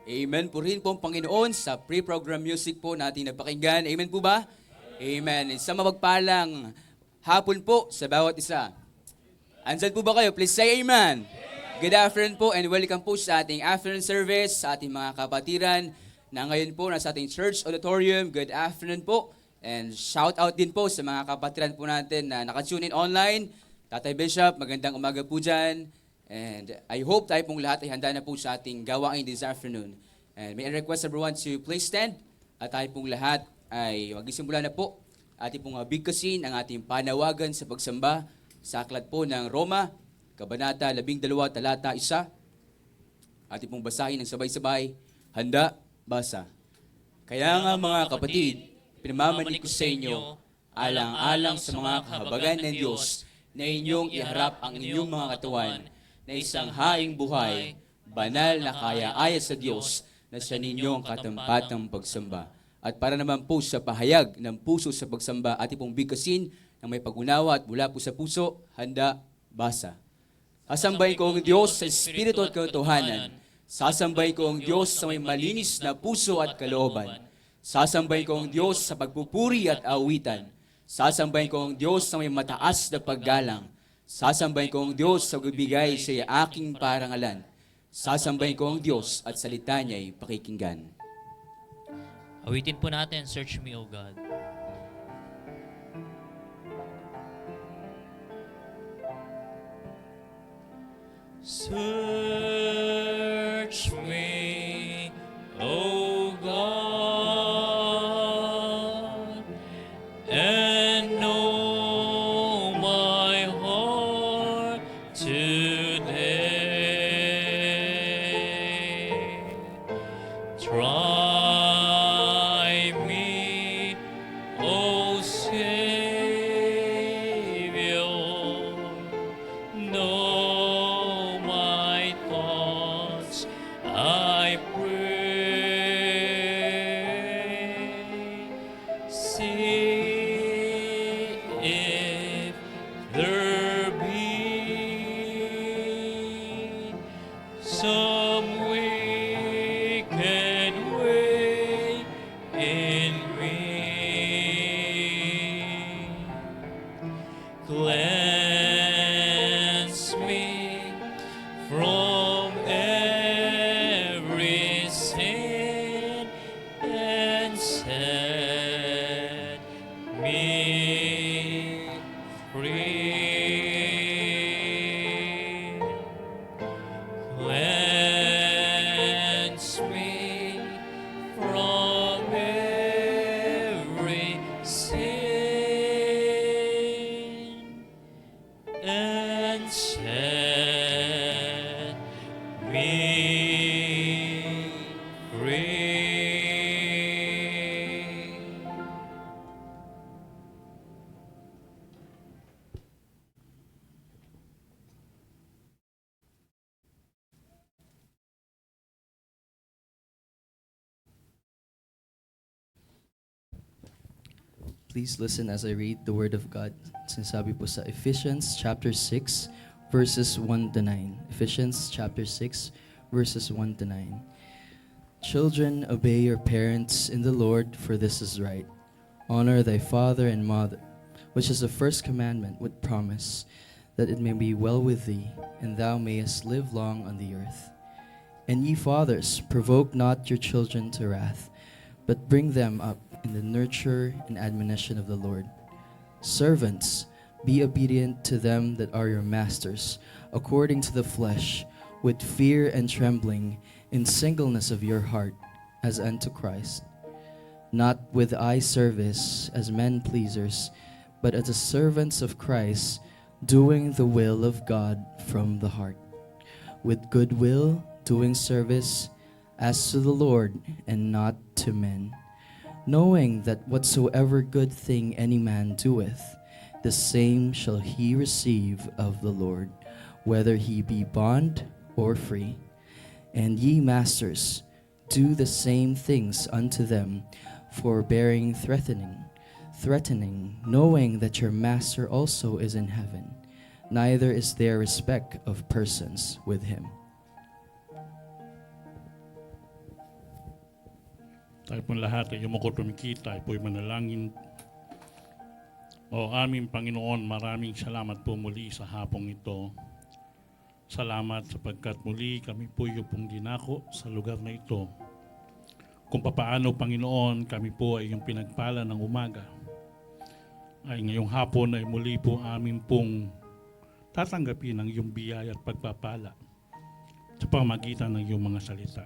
Amen. Purihin po ang Panginoon sa pre-program music po natin napakinggan. Amen po ba? Amen. Sa mapagpalang hapon po sa bawat isa. Andyan po ba kayo? Please say amen. Good afternoon po and welcome po sa ating afternoon service, sa ating mga kapatiran na ngayon po nasa ating church auditorium. Good afternoon po. And shout out din po sa mga kapatiran po natin na naka-tune in online. Tatay Bishop, magandang umaga po dyan. And I hope tayo pong lahat ay handa na po sa ating gawain this afternoon. And may I request everyone to please stand at tayo pong lahat ay magsisimula na po ating pong bigkasin ang ating panawagan sa pagsamba sa aklat po ng Roma, Kabanata 12, talata 1. Ating pong basahin ng sabay-sabay. Handa, basa. Kaya nga mga kapatid, pinamamanig ko sa inyo, alang-alang sa mga kahabagan ng Diyos, na inyong iharap ang inyong mga katawan, na isang haing buhay, banal na kaya-aya sa Diyos, na siya ninyong katampatang pagsamba. At para naman po sa pahayag ng puso sa pagsamba, ating pong bigkasin ng may pag-unawa at mula po sa puso, handa, basa. Sasambahin ko ang Diyos sa Espiritu at katotohanan. Sasambahin ko ang Diyos sa may malinis na puso at kalooban. Sasambahin ko ang Diyos sa pagpupuri at awitan. Sasambahin ko ang Diyos sa may mataas na paggalang. Sasambahin ko ang Diyos sa magbibigay sa aking parangalan. Sasambahin ko ang Diyos at salita niya'y pakikinggan. Awitin po natin, Search Me, O God. Search me, O God, and know my heart today. Try me, O Savior, know my thoughts, I pray. See if there be some wicked way in me. Cleanse me from every sin and set me free. Cleanse me from every sin and set me free. Please listen as I read the Word of God. Sinasabi po sa Ephesians chapter 6, verses 1 to 9. Ephesians chapter 6, verses 1 to 9. Children, obey your parents in the Lord, for this is right. Honor thy father and mother, which is the first commandment with promise, that it may be well with thee, and thou mayest live long on the earth. And ye fathers, provoke not your children to wrath, but bring them up in the nurture and admonition of the Lord. Servants, be obedient to them that are your masters, according to the flesh, with fear and trembling, in singleness of your heart, as unto Christ. Not with eye service as men pleasers, but as the servants of Christ, doing the will of God from the heart. With good will, doing service as to the Lord and not to men, knowing that whatsoever good thing any man doeth, the same shall he receive of the Lord, whether he be bond or free. And ye masters, do the same things unto them, forbearing threatening, knowing that your master also is in heaven, neither is there respect of persons with him. Tayo po lahat ay yumuko tumikita, tayo po'y manalangin. O aming Panginoon, maraming salamat po muli sa hapong ito. Salamat sapagkat muli kami po yung pong dinako sa lugar na ito. Kung papaano, Panginoon, kami po ay yung pinagpala ng umaga. Ay ngayong hapon ay muli po amin pong tatanggapin ang iyong biyaya at pagpapala sa pamagitan ng iyong mga salita.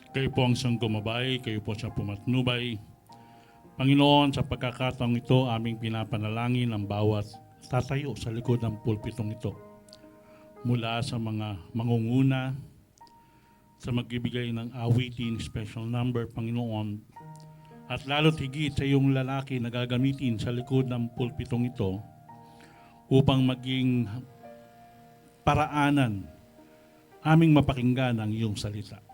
Kayo po ang siyang gumabay, kayo po siyang pumatnubay. Panginoon, sa pagkakataong ito, aming pinapanalangin ang bawat tatayo sa likod ng pulpitong ito. Mula sa mga mangunguna, sa magbibigay ng awitin, special number, Panginoon, at lalo't higit sa iyong lalaki na gagamitin sa likod ng pulpitong ito upang maging paraanan aming mapakinggan ang iyong salita.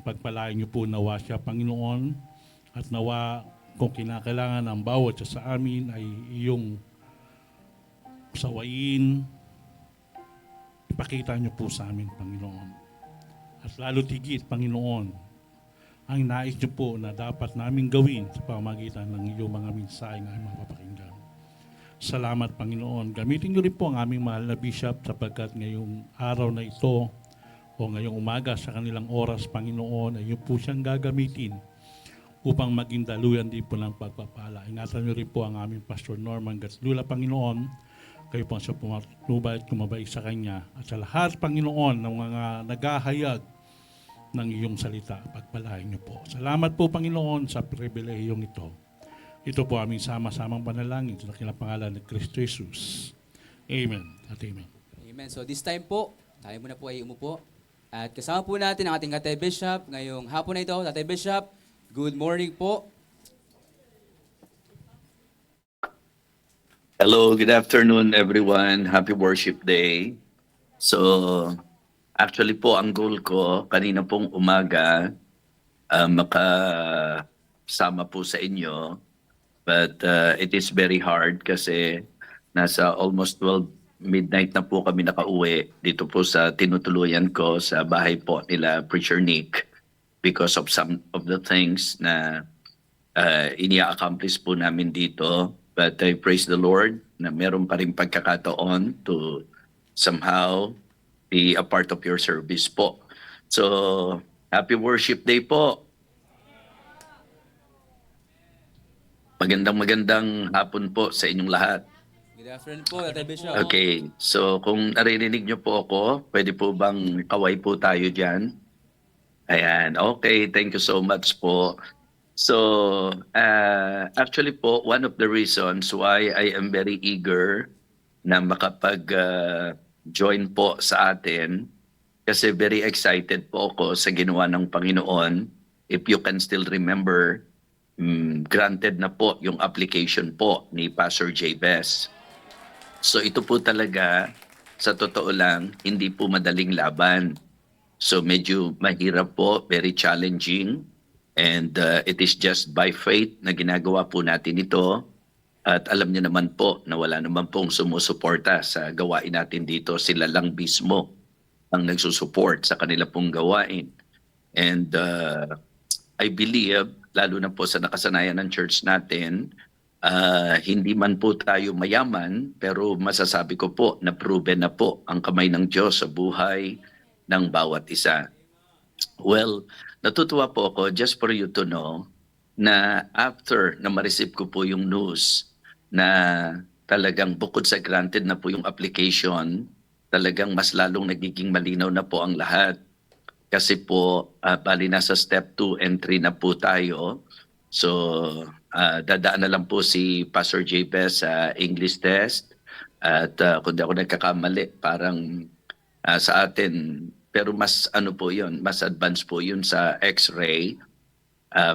Pagpalain niyo po nawa siya, Panginoon, at nawa kung kinakailangan ng bawat siya sa amin ay iyong sawayin, ipakita niyo po sa amin, Panginoon. At lalo't higit, Panginoon, ang nais niyo po na dapat namin gawin sa pamamagitan ng iyong mga mensahe na aming mapapakinggan. Salamat, Panginoon. Gamitin niyo rin po ang aming mahal na bishop sapagkat ngayong araw na ito o ngayong umaga sa kanilang oras, Panginoon, ay yun po siyang gagamitin upang maging daluyan din po ng pagpapala. Ingatan niyo rin po ang aming Pastor Norman Gatslula, Panginoon. Kayo po ang siya pumatnubay at kumabay sa Kanya. At sa lahat, Panginoon, ng mga naghahayag ng iyong salita, pagpalain niyo po. Salamat po, Panginoon, sa pribilehiyong ito. Ito po aming sama-samang panalangin sa dakilang pangalan ni Kristo Jesus. Amen at amen. Amen. So this time po, tayo muna po ay umupo. At kasama po natin ang ating Tatay Bishop ngayong hapon na ito. Tatay Bishop, good morning po. Hello, good afternoon everyone. Happy Worship Day. So, actually po ang goal ko kanina pong umaga makasama po sa inyo. But it is very hard kasi nasa almost 12 midnight na po kami nakauwi dito po sa tinutuluyan ko sa bahay po nila Preacher Nick because of some of the things na inia-accomplish po namin dito. But I praise the Lord na meron pa rin pagkakataon to somehow be a part of your service po. So, Happy Worship Day po. Magandang hapon po sa inyong lahat. Good afternoon po, Tatay Bishop. Okay, so kung naririnig niyo po ako, pwede po bang kaway po tayo dyan? Ayan, okay, thank you so much po. So, actually po, one of the reasons why I am very eager na makapag-join po sa atin, kasi very excited po ako sa ginawa ng Panginoon. If you can still remember, granted na po yung application po ni Pastor Jabez. So ito po talaga, sa totoo lang, hindi po madaling laban. So medyo mahirap po, very challenging. And it is just by faith na ginagawa po natin ito. At alam niyo naman po na wala naman pong sumusuporta sa gawain natin dito. Sila lang mismo ang nagsusupport sa kanila pong gawain. And I believe, lalo na po sa nakasanayan ng church natin, hindi man po tayo mayaman, pero masasabi ko po na proven na po ang kamay ng Diyos sa buhay ng bawat isa. Well, natutuwa po ako, just for you to know, na after na ma-receive ko po yung news na talagang bukod sa granted na po yung application, talagang mas lalong nagiging malinaw na po ang lahat. Kasi po, bali nasa step 2 and 3 na po tayo. So, dadaan na lang po si Pastor Jabez sa English test. At kung di ako nagkakamali, parang sa atin, pero mas ano po yun, mas advanced po yun sa X-ray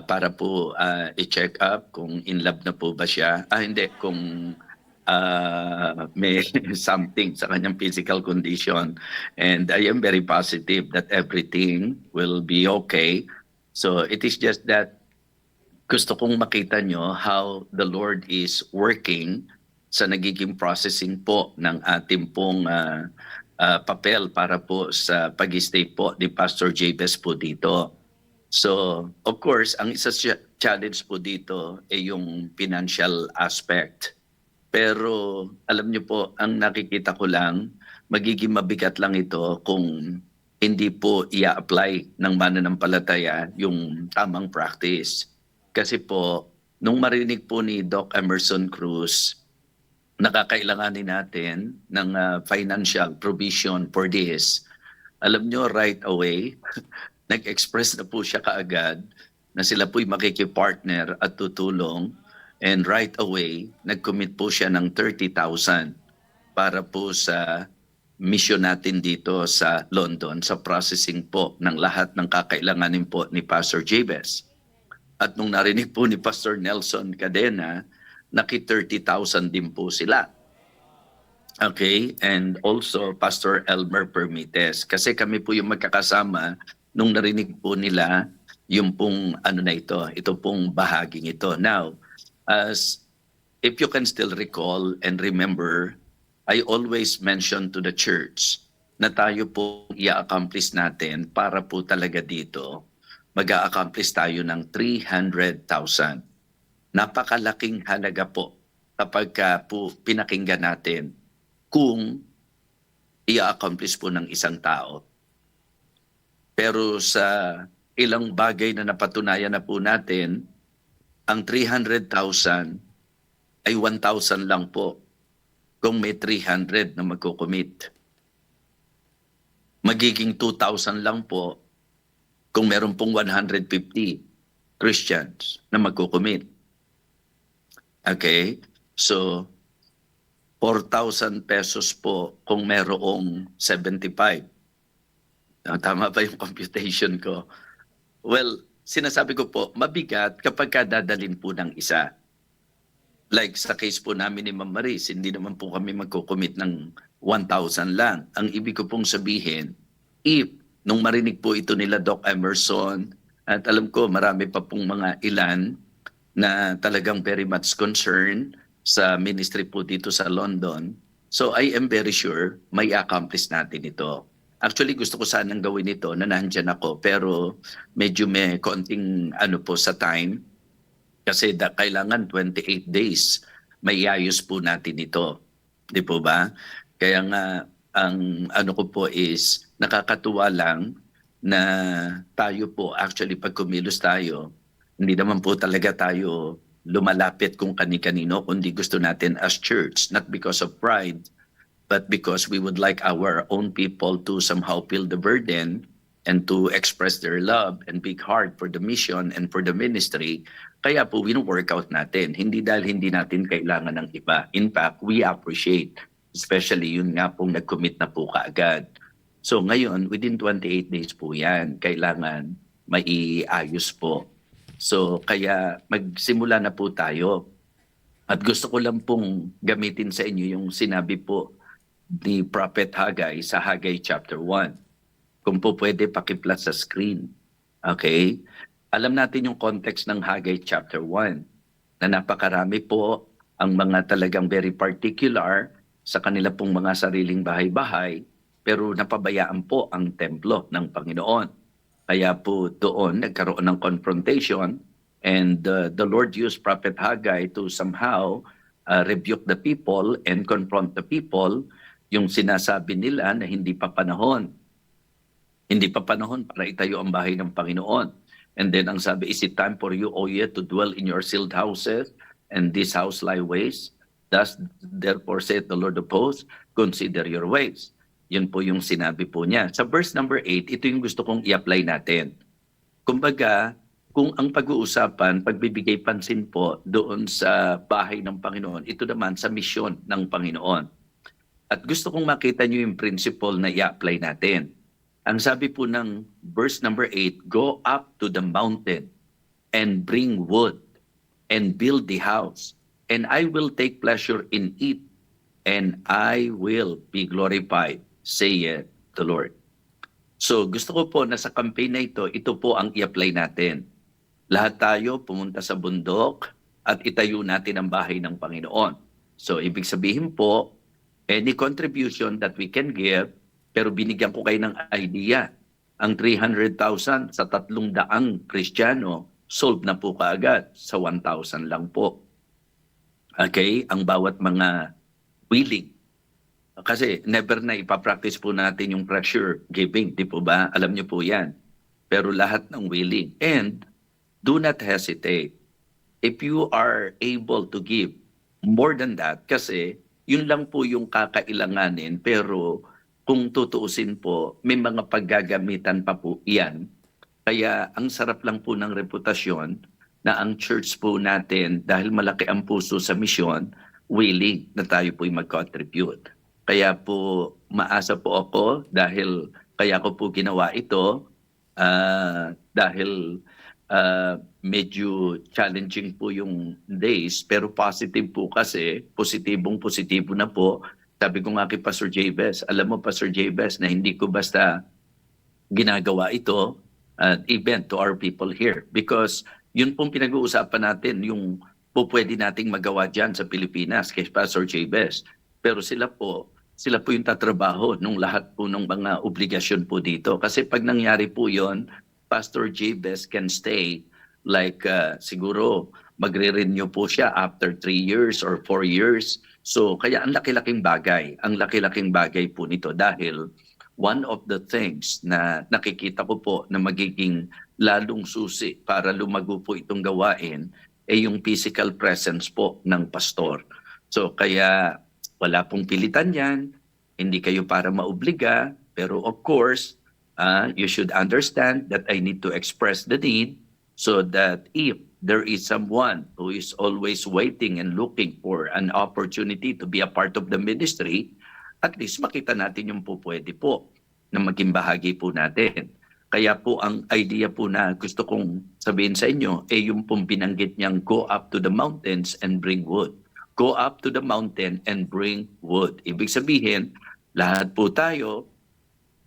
para po i-check up kung in lab na po ba siya. Hindi, kung may something sa kanyang physical condition. And I am very positive that everything will be okay. So it is just that gusto kong makita nyo how the Lord is working sa nagiging processing po ng ating pong papel para po sa pag-stay po ni Pastor Jabez po dito. So, of course, ang isa challenge po dito ay yung financial aspect. Pero alam niyo po, ang nakikita ko lang, magiging mabigat lang ito kung hindi po i-apply ng mananampalataya yung tamang practice. Kasi po, nung marinig po ni Doc Emerson Cruz, nakakailanganin natin ng financial provision for this. Alam nyo, right away, nag-express na po siya kaagad na sila po'y makikipartner at tutulong. And right away, nag-commit po siya ng 30,000 para po sa mission natin dito sa London, sa processing po ng lahat ng kakailanganin po ni Pastor Jabez. At nung narinig po ni Pastor Nelson Cadena, naki-30,000 din po sila. Okay, and also Pastor Elmer Permites. Kasi kami po yung magkakasama nung narinig po nila yung pong ito pong bahaging ito. Now, as if you can still recall and remember, I always mention to the church na tayo po i-accomplish natin para po talaga dito mag-a-accomplish tayo ng 300,000. Napakalaking halaga po kapag po pinakinggan natin kung i-accomplish po ng isang tao. Pero sa ilang bagay na napatunayan na po natin, ang 300,000 ay 1,000 lang po kung may 300 na magkukumit. Magiging 2,000 lang po kung meron pong 150 Christians na magkukumit. Okay? So, 4,000 pesos po kung merong 75. Tama ba yung computation ko? Well, sinasabi ko po, mabigat kapag dadalhin po ng isa. Like sa case po namin ni Ma'am Maris, hindi naman po kami magkukumit ng 1,000 lang. Ang ibig ko pong sabihin, if nung marinig po ito nila Doc Emerson, at alam ko marami pa pong mga ilan na talagang very much concerned sa ministry po dito sa London. So I am very sure may accomplish natin ito. Actually gusto ko sanang gawin ito na nandyan ako pero medyo may konting po sa time kasi kailangan 28 days may iayos po natin ito. Di po ba? Kaya nga ang ko po is nakakatuwa lang na tayo po actually pag kumilos tayo, hindi naman po talaga tayo lumalapit kung kani-kanino, kundi gusto natin as church, not because of pride, but because we would like our own people to somehow feel the burden and to express their love and big heart for the mission and for the ministry. Kaya po, wino-work out natin. Hindi dahil hindi natin kailangan ng iba. In fact, we appreciate, especially yun nga pong nag-commit na po kaagad. So ngayon, within 28 days po yan, kailangan maiayos po. So kaya magsimula na po tayo. At gusto ko lang pong gamitin sa inyo yung sinabi po ni Prophet Haggai sa Haggai chapter 1. Kung po pwede pakiplat sa screen. Okay? Alam natin yung context ng Haggai chapter 1 na napakarami po ang mga talagang very particular sa kanila pong mga sariling bahay-bahay pero napabayaan po ang templo ng Panginoon. Kaya po doon nagkaroon ng confrontation and the Lord used Prophet Haggai to somehow rebuke the people and confront the people yung sinasabi nila na hindi pa panahon. Hindi pa panahon para itayo ang bahay ng Panginoon. And then ang sabi, is it time for you, O ye, to dwell in your sealed houses and this house lie waste? Thus, therefore, saith the Lord of hosts, consider your ways. Yun po yung sinabi po niya. Sa verse number 8, ito yung gusto kong i-apply natin. Kumbaga, kung ang pag-uusapan, pagbibigay pansin po doon sa bahay ng Panginoon, ito naman sa misyon ng Panginoon. At gusto kong makita niyo yung principle na i-apply natin. Ang sabi po ng verse number 8, go up to the mountain and bring wood and build the house, and I will take pleasure in it, and I will be glorified, saith the Lord. So gusto ko po na sa campaign na ito po ang i-apply natin. Lahat tayo pumunta sa bundok at itayo natin ang bahay ng Panginoon. So ibig sabihin po, any contribution that we can give, pero binigyan ko kayo ng idea. ang 300,000 sa 300 Kristiyano, solve na po kaagad sa 1,000 lang po. Okay? Ang bawat mga willing. Kasi never na ipapractice po natin yung pressure giving, di po ba? Alam niyo po yan. Pero lahat ng willing. And do not hesitate. If you are able to give more than that, kasi yun lang po yung kakailanganin, pero kung tutuusin po, may mga paggagamitan pa po yan. Kaya ang sarap lang po ng reputasyon na ang church po natin, dahil malaki ang puso sa misyon, willing na tayo po'y mag-contribute. Kaya po maasa po ako dahil kaya ko po ginawa ito dahil medyo challenging po yung days, pero positive po kasi, positibo na po. Sabi ko nga kay Pastor Jabez, alam mo Pastor Jabez na hindi ko basta ginagawa ito even to our people here. Because yun pong pinag-uusapan natin, yung po pwede nating magawa dyan sa Pilipinas kay Pastor Jabez. Pero sila po yung tatrabaho nung lahat po ng mga obligasyon po dito. Kasi pag nangyari po yon, Pastor Jabez can stay like siguro magre-renew po siya after 3 years or 4 years. So kaya ang laki-laking bagay po nito dahil one of the things na nakikita ko po na magiging lalong susi para lumago po itong gawain ay yung physical presence po ng pastor. So kaya wala pong pilitan yan, hindi kayo para maobliga, pero of course, you should understand that I need to express the need so that if there is someone who is always waiting and looking for an opportunity to be a part of the ministry, at least makita natin yung po pwede po na maging bahagi po natin. Kaya po ang idea po na gusto kong sabihin sa inyo ay yung pong binanggit niyang go up to the mountains and bring wood. Go up to the mountain and bring wood. Ibig sabihin, lahat po tayo,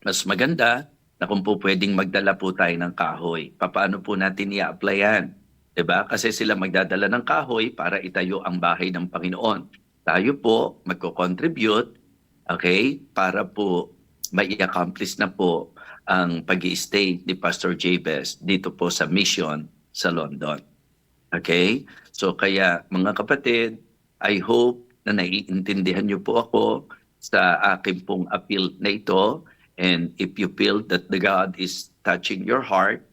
mas maganda na kung po pwedeng magdala po tayo ng kahoy. Paano po natin i-apply yan? Diba? Kasi sila magdadala ng kahoy para itayo ang bahay ng Panginoon. Tayo po magko-contribute, okay, para po mai-accomplish na po ang pag-i-stay ni Pastor Jabez dito po sa mission sa London. Okay? So kaya mga kapatid, I hope na naiintindihan niyo po ako sa aking pong appeal na ito. And if you feel that the God is touching your heart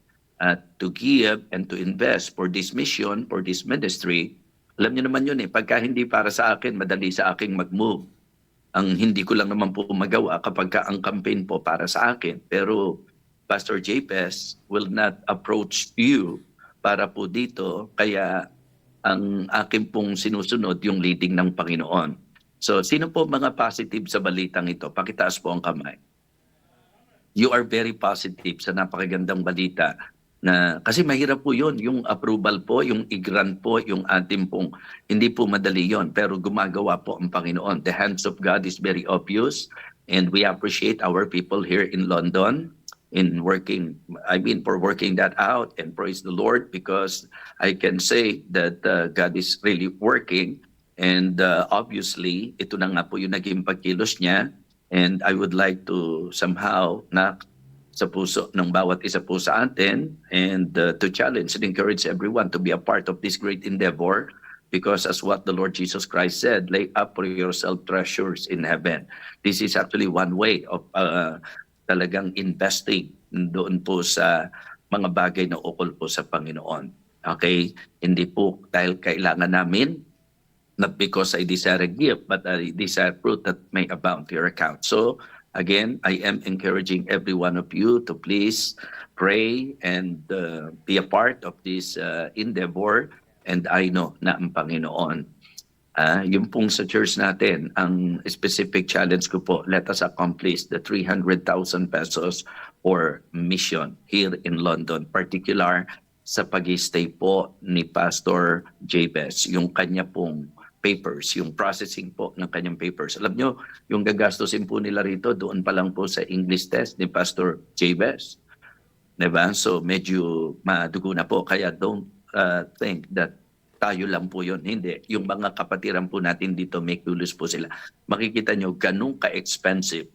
to give and to invest for this mission, for this ministry, alam niyo naman yun pagka hindi para sa akin, madali sa aking mag-move. Ang hindi ko lang naman po magawa kapag ang campaign po para sa akin. Pero Pastor Jabez will not approach you para po dito, kaya ang akin pong sinusunod yung leading ng Panginoon. So, sino po mga positive sa balitang ito? Pakitaas po ang kamay. You are very positive sa napakagandang balita. Kasi mahirap po yun, yung approval po, yung i-grant po, yung ating pong, hindi po madali yon, pero gumagawa po ang Panginoon. The hands of God is very obvious, and we appreciate our people here in London for working that out, and praise the Lord because I can say that God is really working, and obviously ito na nga po yung naging pagkilos niya, and I would like to somehow sa puso ng bawat isa po sa atin and to challenge and encourage everyone to be a part of this great endeavor, because as what the Lord Jesus Christ said, lay up for yourself treasures in heaven. This is actually one way of talagang investing doon po sa mga bagay na ukol po sa Panginoon. Okay? Hindi po dahil kailangan namin, not because I desire a gift, but I desire fruit that may abound to your account. So, again, I am encouraging every one of you to please pray and be a part of this endeavor. And I know na ang Panginoon, yung pong sa church natin, ang specific challenge ko po, let us accomplish the 300,000 pesos for mission here in London, particular sa pag-stay po ni Pastor Jabez, yung kanya pong papers, yung processing po ng kanyang papers. Alam nyo, yung gagastusin po nila rito, doon pa lang po sa English test ni Pastor Jabez. Diba? So medyo madugo na po, kaya don't think that tayo lang po yun. Hindi. Yung mga kapatiran po natin dito, may kulos po sila. Makikita nyo ganun ka-expensive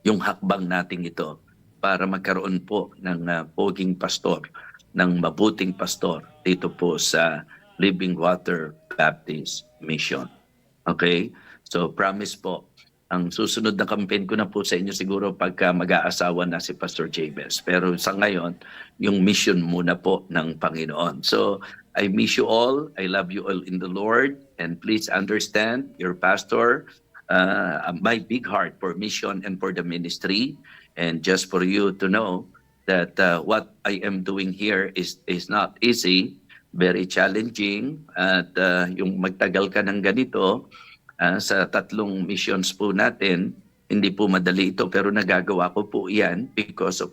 yung hakbang natin ito. para magkaroon po ng poging pastor, ng mabuting pastor dito po sa Living Water Baptist Mission. Okay? So promise po, ang susunod na campaign ko na po sa inyo siguro pagka mag-aasawa na si Pastor Jabez. Pero sa ngayon, yung mission muna po ng Panginoon. So I miss you all. I love you all in the Lord. And please understand, your pastor, my big heart for mission and for the ministry. And just for you to know that what I am doing here is not easy, very challenging. At yung magtagal ka ng ganito, sa 3 missions po natin, hindi po madali ito, pero nagagawa ko po yan because of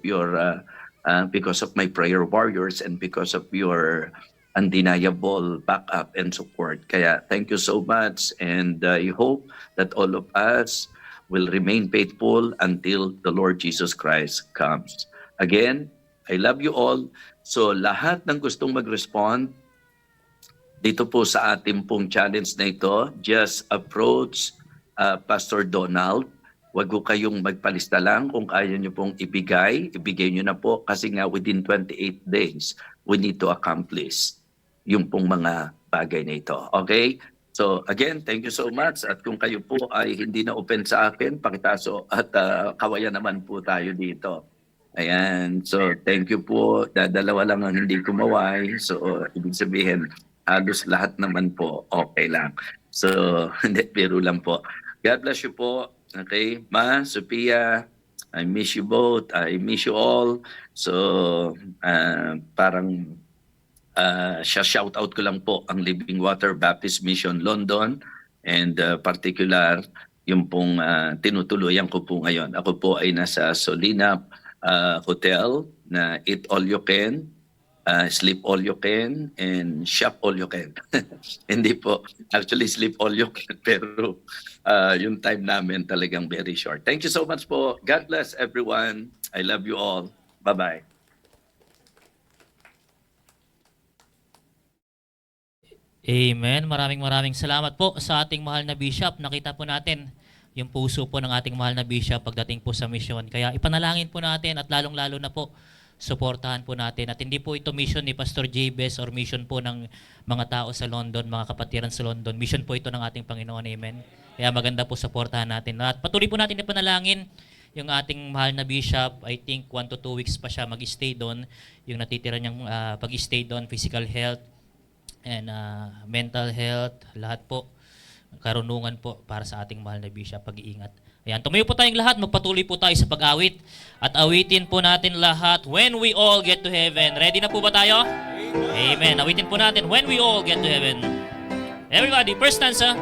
my prayer warriors and because of your undeniable backup and support. Kaya thank you so much, and I hope that all of us will remain faithful until the Lord Jesus Christ comes. Again, I love you all. So lahat ng gustong mag-respond dito po sa ating pong challenge na ito, just approach Pastor Donald. Huwag ko kayong magpalista lang. Kung kaya nyo pong ibigay nyo na po, kasi nga within 28 days, we need to accomplish yung pong mga bagay na ito. Okay? So again, thank you so much. At kung kayo po ay hindi na open sa akin, pakitaso at kawayan naman po tayo dito. Ayan. So thank you po. Dalawa lang ang hindi kumaway. So ibig sabihin, halos lahat naman po okay lang. So hindi, biro lang po. God bless you po. Okay? Ma, Sophia, I miss you both. I miss you all. So parang shout out ko lang po ang Living Water Baptist Mission London, and particular yung pong tinutuluyan ko po ngayon. Ako po ay nasa Solina Hotel na eat all you can, sleep all you can, and shop all you can. Hindi po, actually sleep all you can, pero yung time namin talagang very short. Thank you so much po. God bless everyone. I love you all. Bye-bye. Amen. Maraming salamat po sa ating mahal na Bishop. Nakita po natin yung puso po ng ating mahal na Bishop pagdating po sa mission. Kaya ipanalangin po natin at lalong-lalo na po suportahan po natin. At hindi po ito mission ni Pastor Jabez or mission po ng mga tao sa London, mga kapatiran sa London. Mission po ito ng ating Panginoon. Amen. Kaya maganda po suportahan natin. At patuloy po natin ipanalangin yung ating mahal na Bishop. I think 1 to 2 weeks pa siya mag-stay doon. Yung natitira niyang pag-stay doon, physical health and mental health, lahat po, karunungan po para sa ating mahal na Bishop, pag-iingat. Ayan, tumayo po tayong lahat, magpatuloy po tayo sa pag-awit at awitin po natin lahat, When We All Get to Heaven. Ready na po ba tayo? Amen. Awitin po natin, When We All Get to Heaven. Everybody, first stanza.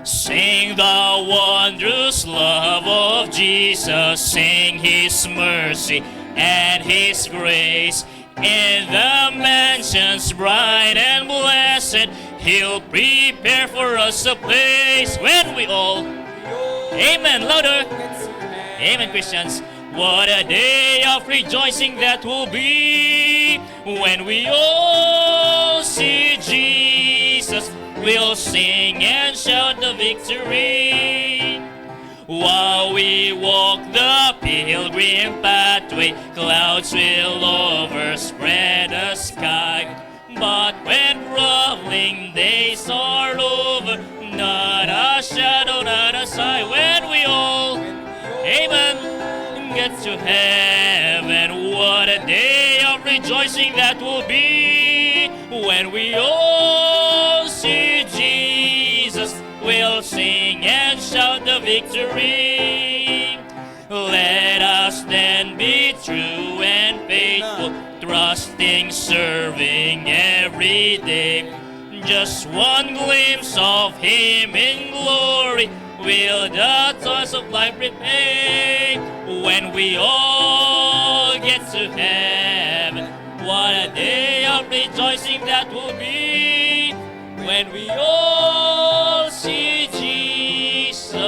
Sing the wondrous love of Jesus, sing His mercy and His grace. In the mansions bright and blessed, He'll prepare for us a place when we all, amen, louder, amen, Christians. What a day of rejoicing that will be when we all see Jesus. We'll sing and shout the victory. While we walk the pilgrim pathway, clouds will overspread the sky. But when rolling days are over, not a shadow, not a sigh. When we all, amen, get to heaven, what a day of rejoicing that will be. When we all see Jesus, we'll sing and shout the victory. Let us then be true and faithful, trusting, serving every day. Just one glimpse of Him in glory will the toils of life repay. When we all get to heaven, what a day of rejoicing that will be. When we all see Jesus,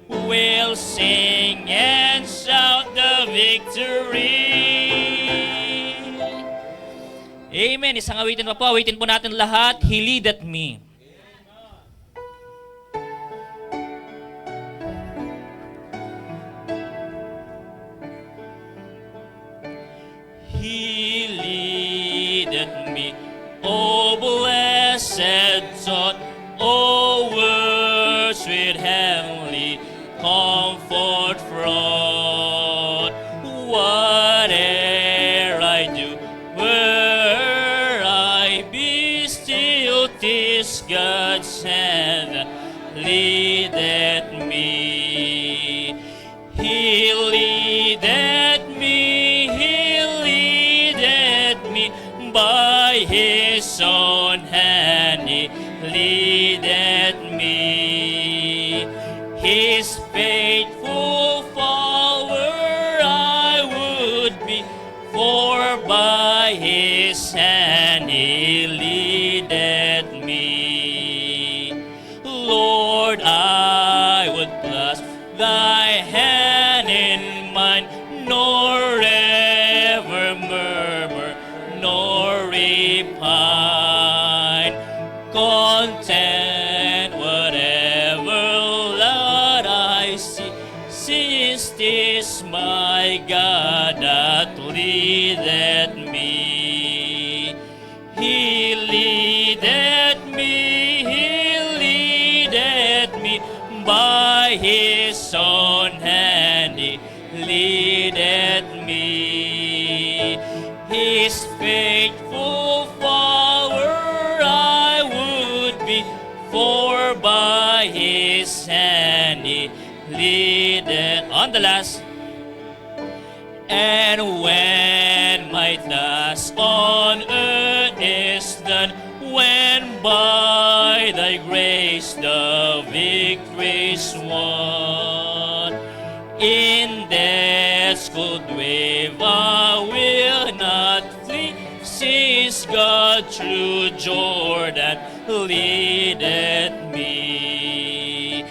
we'll sing and shout the victory. Amen. Isang awitin pa po. Awitin po natin lahat. He leadeth me. His faithful follower I would be, for by His hand He leadeth me. Lord, I would clasp Thy hand in mine, nor ever murmur, nor repine. Content whatever lot I see, since 'tis my God that leadeth me. He leadeth me, He leadeth me, by His own hand He leadeth me. His faithful follower I would be, for by His hand He leadeth. On the last. And when my task on earth is done, when by Thy grace the victory's won, in death's cold wave I will not flee, since God through Jordan leadeth me.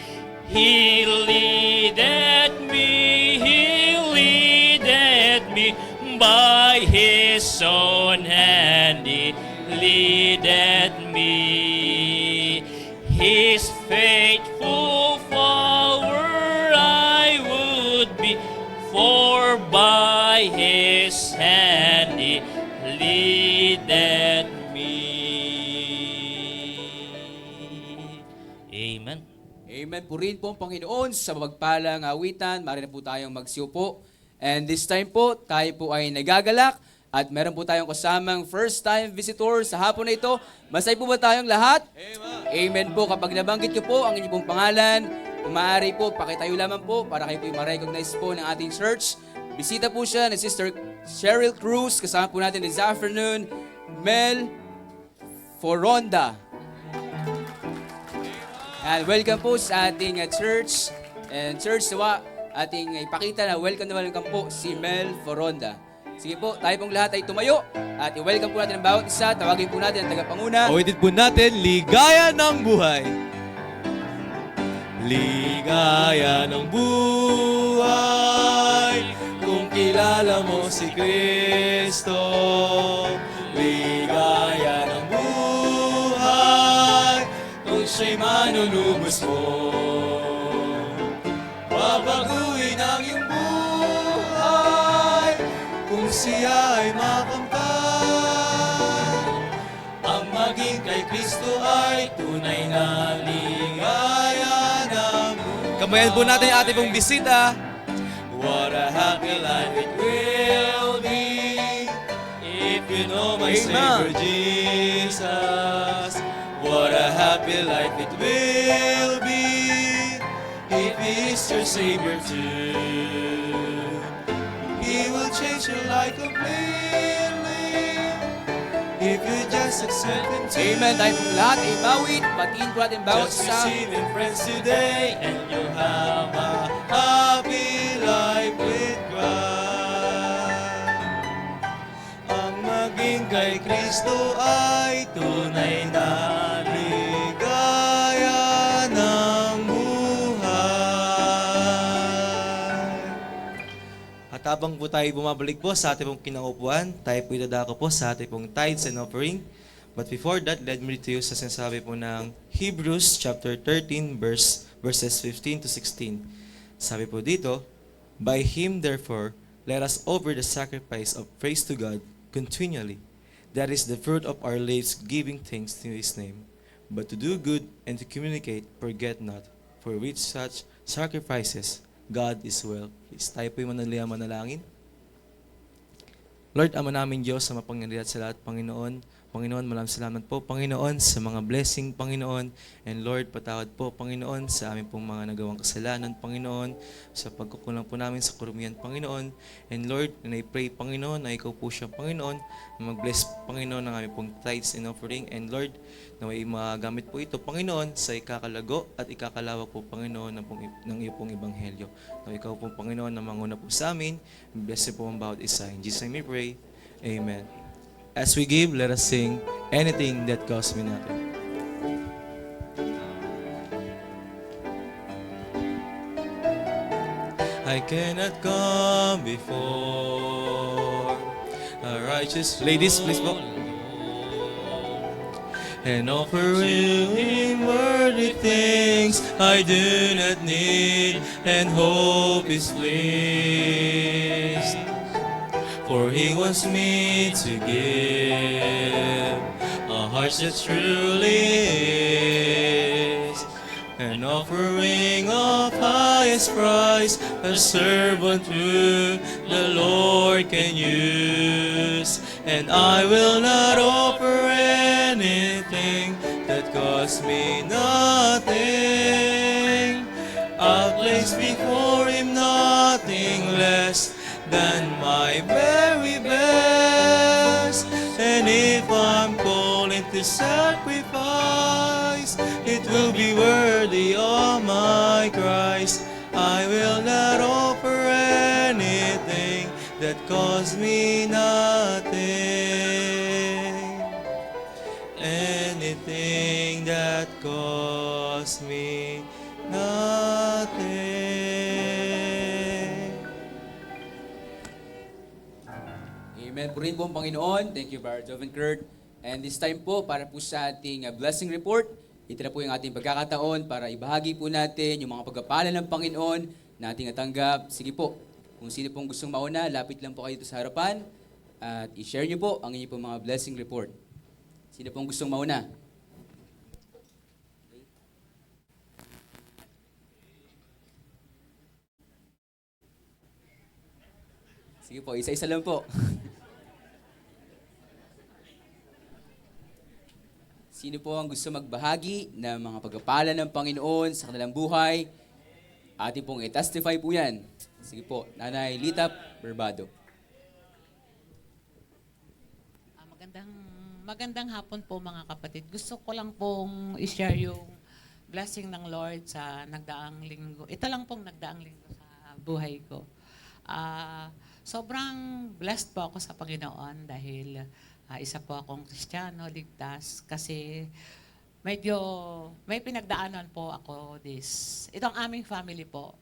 He leadeth me, He leadeth me, by His own hand He leadeth me. His faithful follower I would be, for by His hand He leadeth me. Amen. Amen. Purihin po ang Panginoon sa mapagpalang awitan. Maaari na po tayong magsiupo. And this time po, tayo po ay nagagalak at meron po tayong kasamang first-time visitor sa hapon na ito. Masay po ba tayong lahat? Amen po. Kapag nabanggit ko po ang inyong pong pangalan, kung maaari po, pakitayo lamang po para kayo po ma-recognize po ng ating church. Bisita po siya ni Sister Cheryl Cruz. Kasama po natin this afternoon, Mel Foronda. And welcome po sa ating church. And church, sawa, ating ipakita na welcome po si Mel Foronda. Sige po, tayo pong lahat ay tumayo at i-welcome po natin ang bawat isa. Tawagin po natin ang tagapanguna. Awitin po natin, Ligaya ng Buhay. Ligaya ng buhay, kung kilala mo si Kristo. Ligaya ng buhay, kung siya'y manunubos mo. Babaguhin ang iyong buhay, kung siya ay makamtan. Ang maging kay Kristo ay tunay na ligaya ng buhay. Kamayan po natin yung ating pong bisita. What a happy life it will be if you know my Savior Jesus. What a happy life it will be if He is your Savior too. He will change your life completely if you just accept Him too. Amen. Tayo pong lahat ay mawit. Batiin po natin bawat Just isa. receive Him, friends, today, and you'll have a happy life with Christ. Ang maging kay Kristo ay tunay na ligaya ng buhay. At habang po tayo bumabalik po sa ating pong kinaupuan, tayo po idadako po sa ating pong tithes and offering. But before that, let me read to you sa sinasabi po ng Hebrews chapter 13 verses 15 to 16. Sabi po dito, by Him therefore, let us offer the sacrifice of praise to God continually. That is the fruit of our lips, giving thanks to His name. But to do good and to communicate, forget not, for with such sacrifices, God is well pleased. Tayo po'y manalangin. Lord, Ama namin Diyos, sa mapangyarihan sa lahat, Panginoon, Panginoon, maraming salamat po, Panginoon, sa mga blessing, Panginoon. And Lord, patawad po, Panginoon, sa aming pong mga nagawang kasalanan, Panginoon, sa pagkukulang po namin sa karumihan, Panginoon. And Lord, and I pray, Panginoon, na ikaw po siya, Panginoon, na mag-bless, Panginoon, ng aming pong tithes and offering. And Lord, na may magamit po ito, Panginoon, sa ikakalago at ikakalawak po, Panginoon, ng iyo pong ebanghelyo. Na ikaw po, Panginoon, na manguna po sa amin. Bless po ang bawat isa. In Jesus' name we pray. Amen. As we give, let us sing Anything That Costs Me Nothing. I cannot come before a righteous ladies, please go. And offer him worthy things I do not need, and hope is pleased. For he wants me to give a heart that truly is an offering of highest price, a servant who the Lord can use. And I will not offer anything that costs me nothing. I'll place before him nothing less than my very best. And if I'm calling to sacrifice, it will be worthy of my Christ. I will not offer anything that costs me nothing. Anything that costs me nothing. Amen. Purihin po ang Panginoon. Thank you, Brother Joven Kurt. And this time po, para po sa ating blessing report, ito na po yung ating pagkakataon para ibahagi po natin yung mga pagpapala ng Panginoon na ating natanggap. Sige po, kung sino pong gustong mauna, lapit lang po kayo dito sa harapan at i-share niyo po ang inyong pong mga blessing report. Sino pong gustong mauna? Sige po, isa-isa lang po. Sino po ang gusto magbahagi ng mga pagpapala ng Panginoon sa kanilang buhay? Ating pong i-testify po yan. Sige po, Nanay Lita Berbado. Magandang hapon po mga kapatid. Gusto ko lang pong i-share yung blessing ng Lord sa nagdaang linggo. Ito lang pong nagdaang linggo sa buhay ko. Sobrang blessed po ako sa Panginoon dahil isa po akong Kristiyano, ligtas, kasi medyo may pinagdaanan po ako itong aming family po.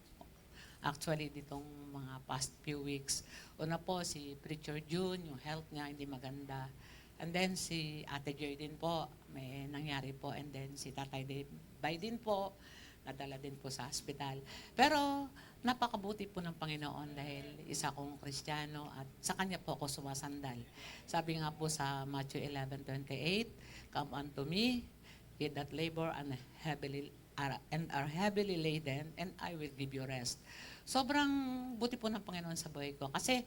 Actually, ditong mga past few weeks. Una po, si Preacher June, yung health niya hindi maganda. And then si Ate Joy din po, may nangyari po. And then si Tatay Bay din po, nadala din po sa hospital. Pero napakabuti po ng Panginoon dahil isa kong Kristiyano at sa Kanya po ako sumasandal. Sabi nga po sa Matthew 11:28, "Come unto me, ye that labor and are heavily laden, and I will give you rest." Sobrang buti po ng Panginoon sa buhay ko. Kasi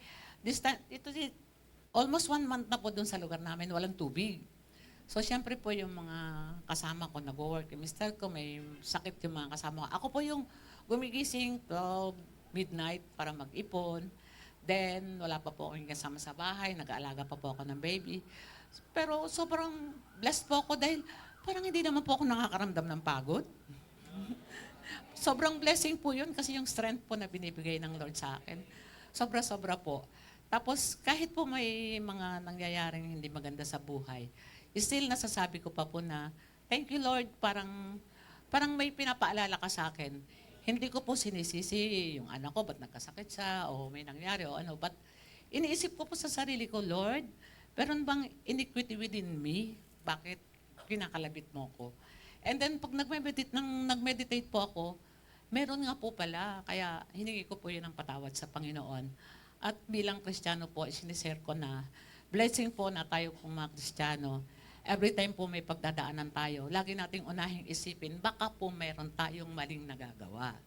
almost 1 month na po doon sa lugar namin, walang tubig. So, syempre po yung mga kasama ko, nag-work. Yung mister ko, may sakit yung mga kasama ko. Ako po yung gumigising 12 midnight para mag-ipon. Then, wala pa po akong kasama sa bahay. Nag-aalaga pa po ako ng baby. Pero sobrang blessed po ako dahil parang hindi naman po ako nakakaramdam ng pagod. Sobrang blessing po yun kasi yung strength po na binibigay ng Lord sa akin. Sobra-sobra po. Tapos, kahit po may mga nangyayaring hindi maganda sa buhay, still nasasabi ko pa po na, thank you Lord, parang may pinapaalala ka sa akin. Hindi ko po sinisisi yung anak ko, ba't nagkasakit siya, o may nangyari, o ano, but iniisip ko po sa sarili ko, Lord, meron bang iniquity within me? Bakit kinakalabit mo ko? And then, pag nag-meditate po ako, meron nga po pala, kaya hiningi ko po yun ng patawad sa Panginoon. At bilang Kristiyano po, sinishare ko na blessing po na tayo pong mga Kristiyano. Every time po may pagdadaanan tayo, lagi nating unahing isipin, baka po mayroon tayong maling nagagawa.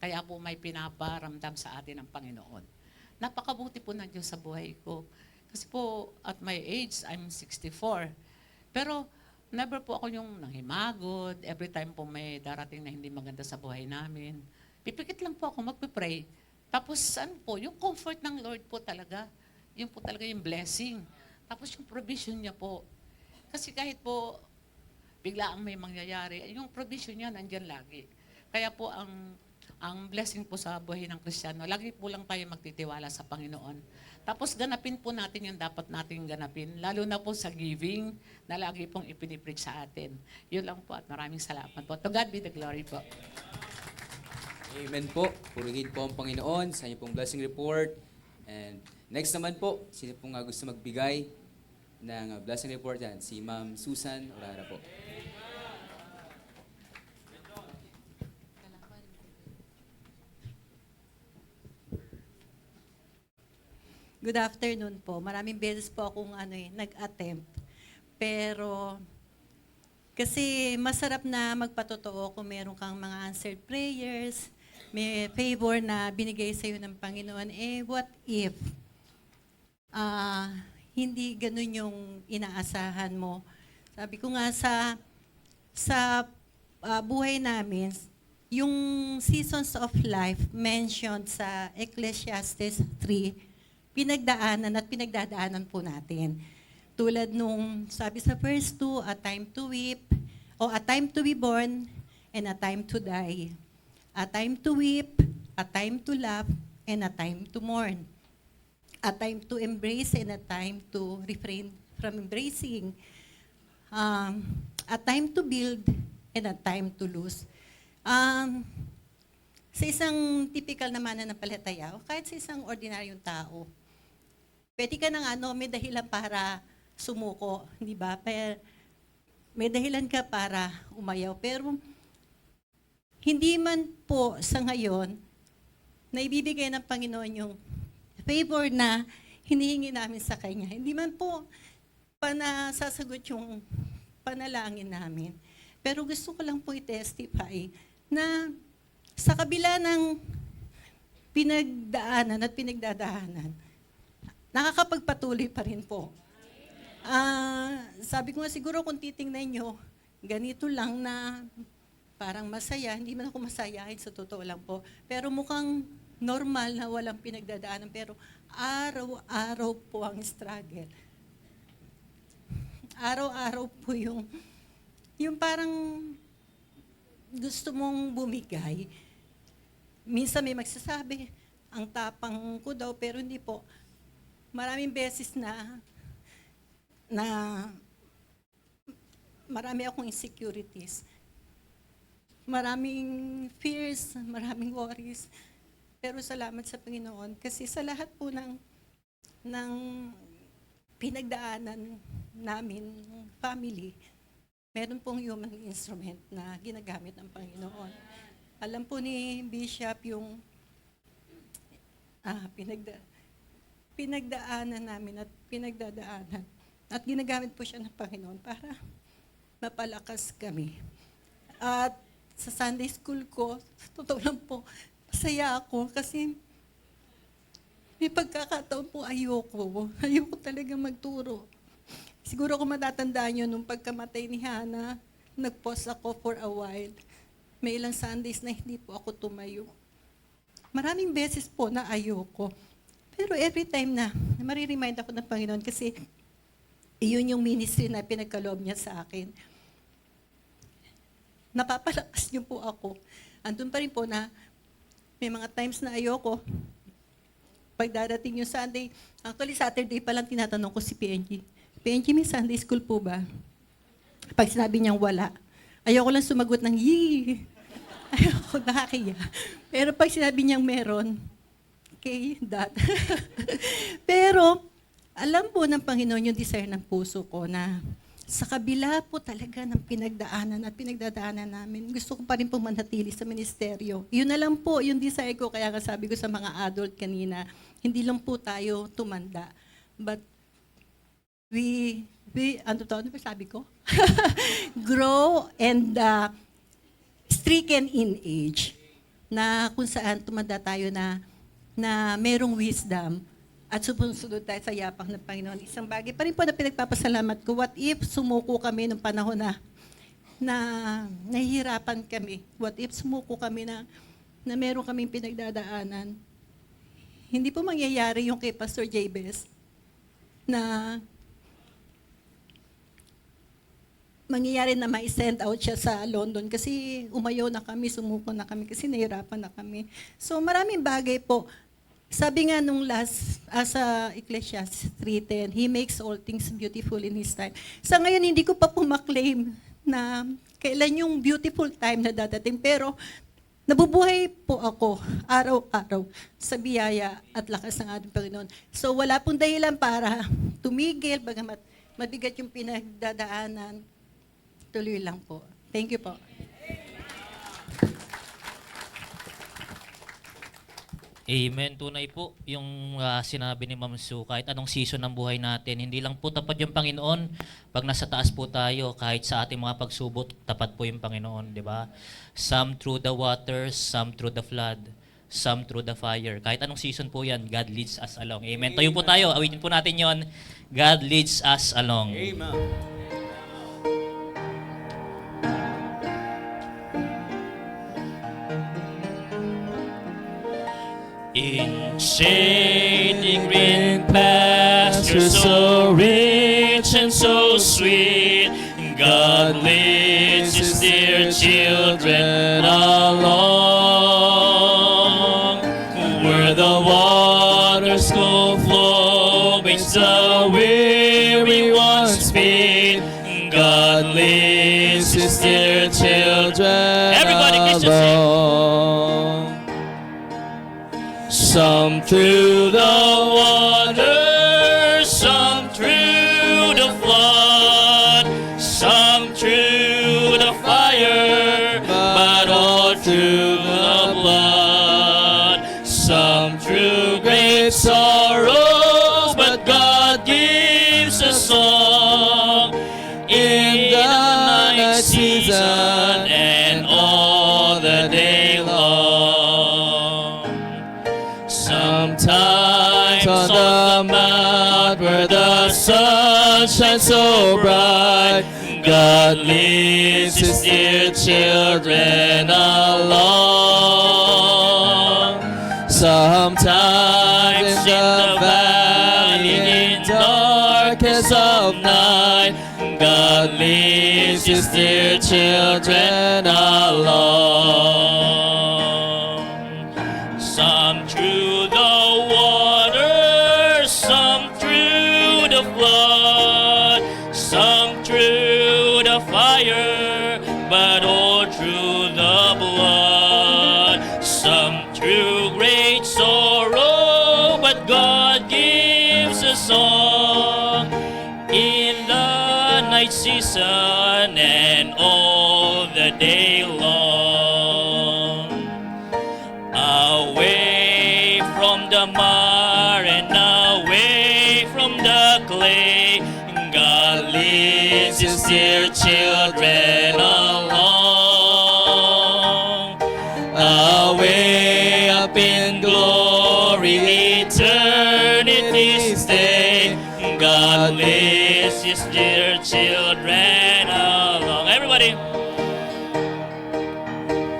Kaya po may pinaparamdam sa atin ng Panginoon. Napakabuti po ng Diyos sa buhay ko. Kasi po, at my age, I'm 64. Pero never po ako yung nanghimagod. Every time po may darating na hindi maganda sa buhay namin. Pipikit lang po ako magpipray. Tapos ano po, yung comfort ng Lord po talaga. Yung po talaga yung blessing. Tapos yung provision niya po. Kasi kahit po bigla ang may mangyayari, yung provision niya nandyan lagi. Kaya po ang blessing po sa buhay ng Kristiyano, lagi po lang tayo magtitiwala sa Panginoon. Tapos ganapin po natin yung dapat nating ganapin, lalo na po sa giving na lagi pong ipinipreach sa atin. Yun lang po at maraming salamat po. To God be the glory po. Amen po. Purihin po ang Panginoon sa inyong pong blessing report. And next naman po, sino pong gusto magbigay ng blessing report yan? Si Ma'am Susan Orara po. Good afternoon po. Maraming beses po akong nag-attempt. Pero kasi masarap na magpatotoo kung meron kang mga answered prayers, may favor na binigay sa iyo ng Panginoon. What if hindi ganun yung inaasahan mo? Sabi ko nga sa buhay namin, yung seasons of life mentioned sa Ecclesiastes 3, pinagdaanan at pinagdadaanan po natin. Tulad nung sabi sa verse 2, a time to weep, o a time to be born, and a time to die. A time to weep, a time to laugh, and a time to mourn. A time to embrace and a time to refrain from embracing. A time to build and a time to lose. Sa isang typical na mananampalataya, o kahit sa isang ordinaryong tao, pwede ka ng may dahilan para sumuko, di ba? May dahilan ka para umayaw. Pero hindi man po sa ngayon na ibibigay ng Panginoon yung favor na hinihingi namin sa Kanya. Hindi man po panasasagot yung panalangin namin. Pero gusto ko lang po i-testify na sa kabila ng pinagdaanan at pinagdadaanan, nakakapagpatuloy pa rin po. Sabi ko nga siguro kung titingnan nyo, ganito lang na parang masaya, hindi man ako masayahin sa totoo lang po. Pero mukhang normal na walang pinagdadaanan, pero araw-araw po ang struggle. Araw-araw po yung parang gusto mong bumigay. Minsan may magsasabi, ang tapang ko daw, pero hindi po. Maraming beses na marami akong insecurities. Maraming fears, maraming worries. Pero salamat sa Panginoon kasi sa lahat po ng pinagdaanan namin, family, meron pong human instrument na ginagamit ng Panginoon. Alam po ni Bishop yung pinagdaanan namin at pinagdadaanan. At ginagamit po siya ng Panginoon para mapalakas kami. At sa Sunday school ko, sa totoo lang po, masaya ako kasi may pagkakataon po ayoko. Ayoko talaga magturo. Siguro kung matatandaan nyo, nung pagkamatay ni Hannah, nag-pause ako for a while. May ilang Sundays na hindi po ako tumayo. Maraming beses po na ayoko. Pero every time na mariremind ako ng Panginoon kasi iyon yung ministry na pinagkaloob niya sa akin. Napapalakas niyo po ako. Andun pa rin po na may mga times na ayoko. Pag darating yung Sunday, actually Saturday pa lang tinatanong ko si PNG, PNG, may Sunday school po ba? Pag sinabi niyang wala, ayoko lang sumagot ng yee. Ayoko, nakakiya. Pero pag sinabi niyang meron, okay, that. Pero, alam po ng Panginoon yung desire ng puso ko na sa kabila po talaga ng pinagdaanan at pinagdadaanan namin, gusto ko pa rin po manatili sa ministeryo. Yun na lang po yung desire ko, kaya nga sabi ko sa mga adult kanina, hindi lang po tayo tumanda, but ano ba sabi ko? Grow and stricken in age, na kung saan tumanda tayo na merong wisdom, at sumusunod tayo sa yapak ng Panginoon. Isang bagay pa rin po na pinagpapasalamat ko, what if sumuko kami nung panahon na nahihirapan kami? What if sumuko kami na meron kaming pinagdadaanan? Hindi po mangyayari yung kay Pastor Jabez na mangyayari na mai-send out siya sa London kasi umayaw na kami, sumuko na kami kasi nahirapan na kami. So maraming bagay po. Sabi nga nung last, sa Ecclesiastes 3:10, He makes all things beautiful in His time. Sa ngayon, hindi ko pa po maklaim na kailan yung beautiful time na dadating. Pero nabubuhay po ako araw-araw sa biyaya at lakas ng ating Panginoon. So wala pong dahilan para tumigil, bagamat mabigat yung pinagdadaanan. Tuloy lang po. Thank you po. Amen. Tunay po yung sinabi ni Ma'am Sue, kahit anong season ng buhay natin, hindi lang po tapat yung Panginoon. Pag nasa taas po tayo, kahit sa ating mga pagsubok, tapat po yung Panginoon, di ba? Some through the waters, some through the flood, some through the fire. Kahit anong season po yan, God leads us along. Amen. Tayo po tayo, awitin po natin yon. God leads us along. Amen. In shady green pastures so rich and so sweet, God leads His dear children along. Where the waters go flow makes the weary ones feed, God leads His dear children along. Some through the water, some through the flood, some through the fire, but all through the blood. Some through great sorrows, but God gives a song in the night season and all the day long. Sometimes on the mount where the sun shines so bright, God leads His dear children along. Sometimes in the valley in darkness of night, God leads His dear children along. Some through the water, some through the flood, some through the fire, but all through the blood. Some through great sorrow, but God gives a song in the night season and all the day long. Away from the mire and away from the clay, God leads His dear children along. Away up in glory, eternity's day, God leads His dear children along. Everybody.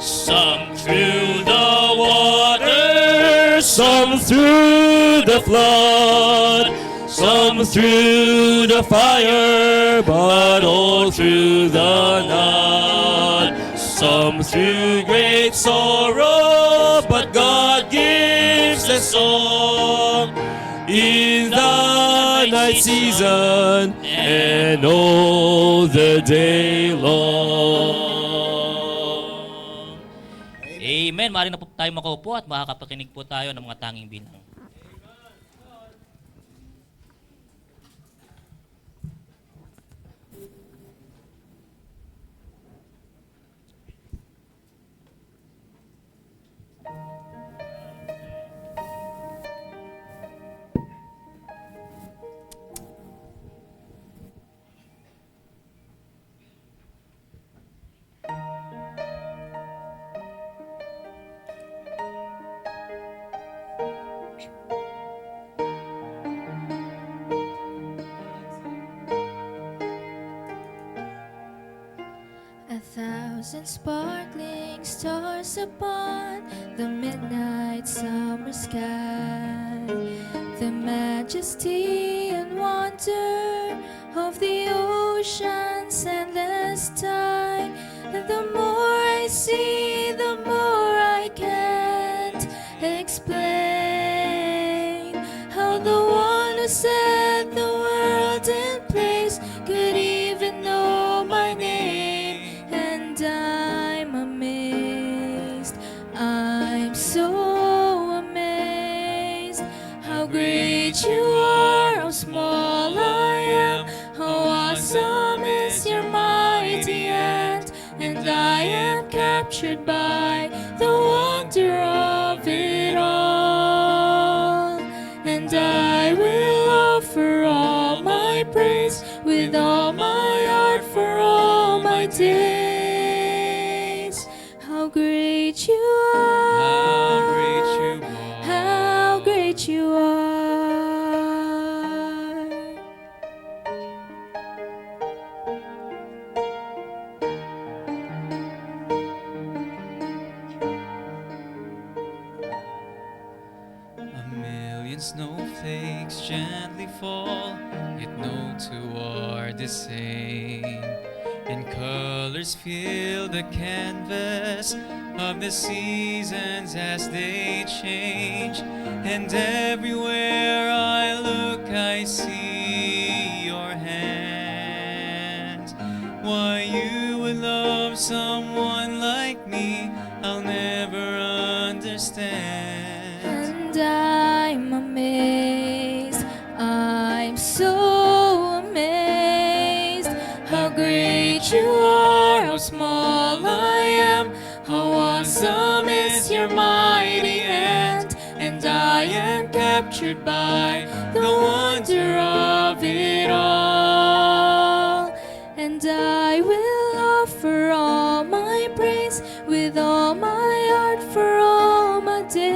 Some through the water, some through the flood, some through the fire, but all through the night. Some through great sorrow, but God gives a song in the night season and all the day long. Amen. Maaari na po tayo makaupo at makakapakinig po tayo ng mga tanging binang. and sparkling stars upon the midnight summer sky. The majesty and wonder of the ocean's endless tide. And the more I see, the more I can't explain how the one who set the world in place could even know my name. And I'm amazed, I'm so amazed how great you are, how small I am, how awesome is your mighty hand. And I am captured by the wonder of it all. And I will offer all my praise with all my heart for all my days. How great you are! How great you are! How great you are! A million snowflakes gently fall, yet no two are the same. And colors fill the canvas of the seasons as they change. And everywhere I look, I see your hands. Why you would love someone like me, I'll never understand. And I'm amazed, I'm so amazed how great you are, how small I am, how awesome is your mighty hand. And I am captured by the wonder of it all. And I will offer all my praise with all my heart for all my days.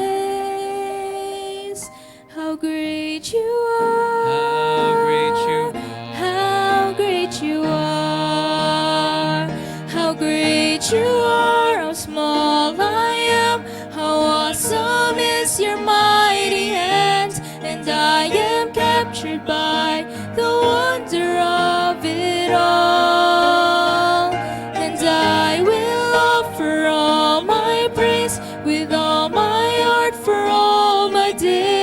How great you are! How great you are! How great you are! How great you are! How small I am! How awesome is your mighty hand! And I am captured by the wonder of it all. And I will offer all my praise with all my heart for all my days.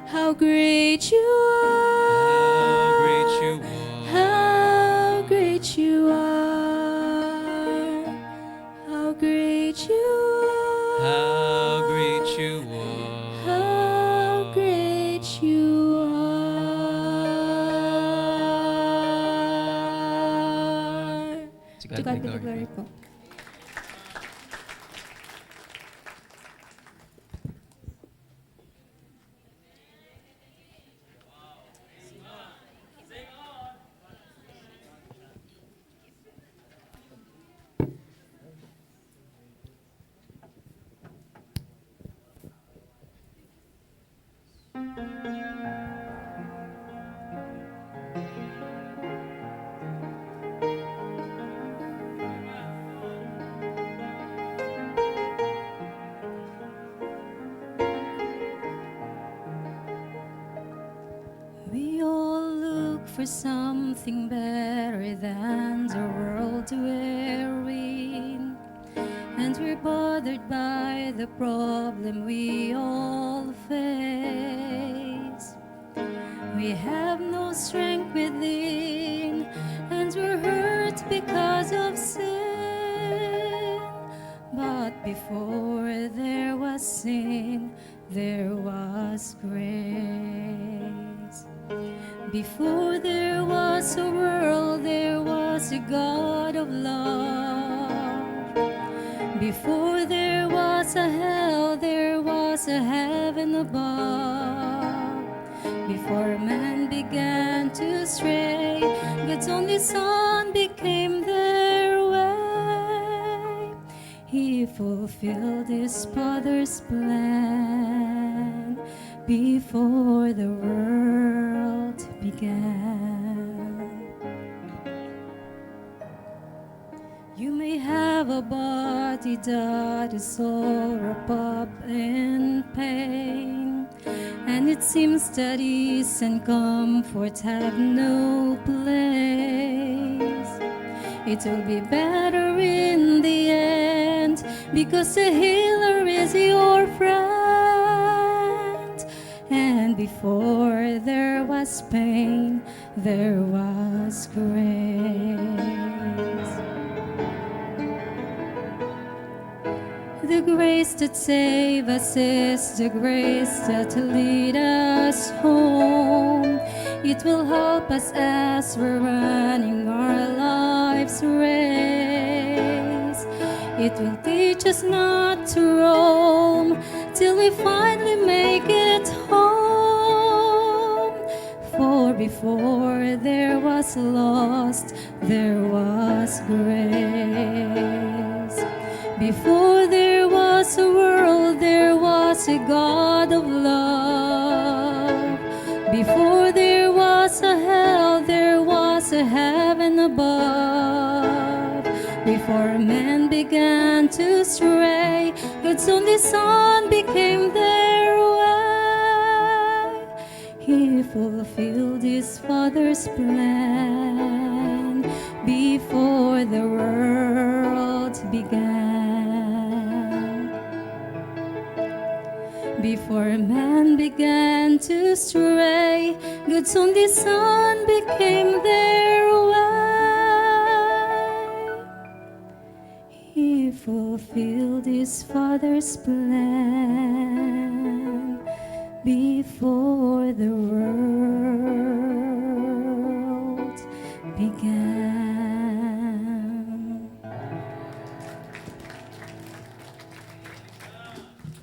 How great you How are! great you are! How great you are! How great you are! How great you are! How great you are! To To God be the glory po. We all look for something better than the world we're in, and we're bothered by the problem we all face. We have no strength within, and we're hurt because of sin. But before there was sin, there was grace. Before there was a world, there was a God of love. Before there was a hell, there was a heaven above. Before man began to stray, God's only Son became their way. He fulfilled his Father's plan before the world began. may have a body that is all wrapped up in pain, and it seems that ease and comfort have no place. It will be better in the end, because the healer is your friend. And before there was pain, there was grace. The grace that saves us is the grace that leads us home. It will help us as we're running our life's race. It will teach us not to roam till we finally make it home. For before there was lost, there was grace. Before there was a world, there was a God of love. Before there was a hell, there was a heaven above. Before man began to stray, God's only Son became their way. He fulfilled his Father's plan before the world began. Before man began to stray, God's only Son became their way. He fulfilled his Father's plan before the world began.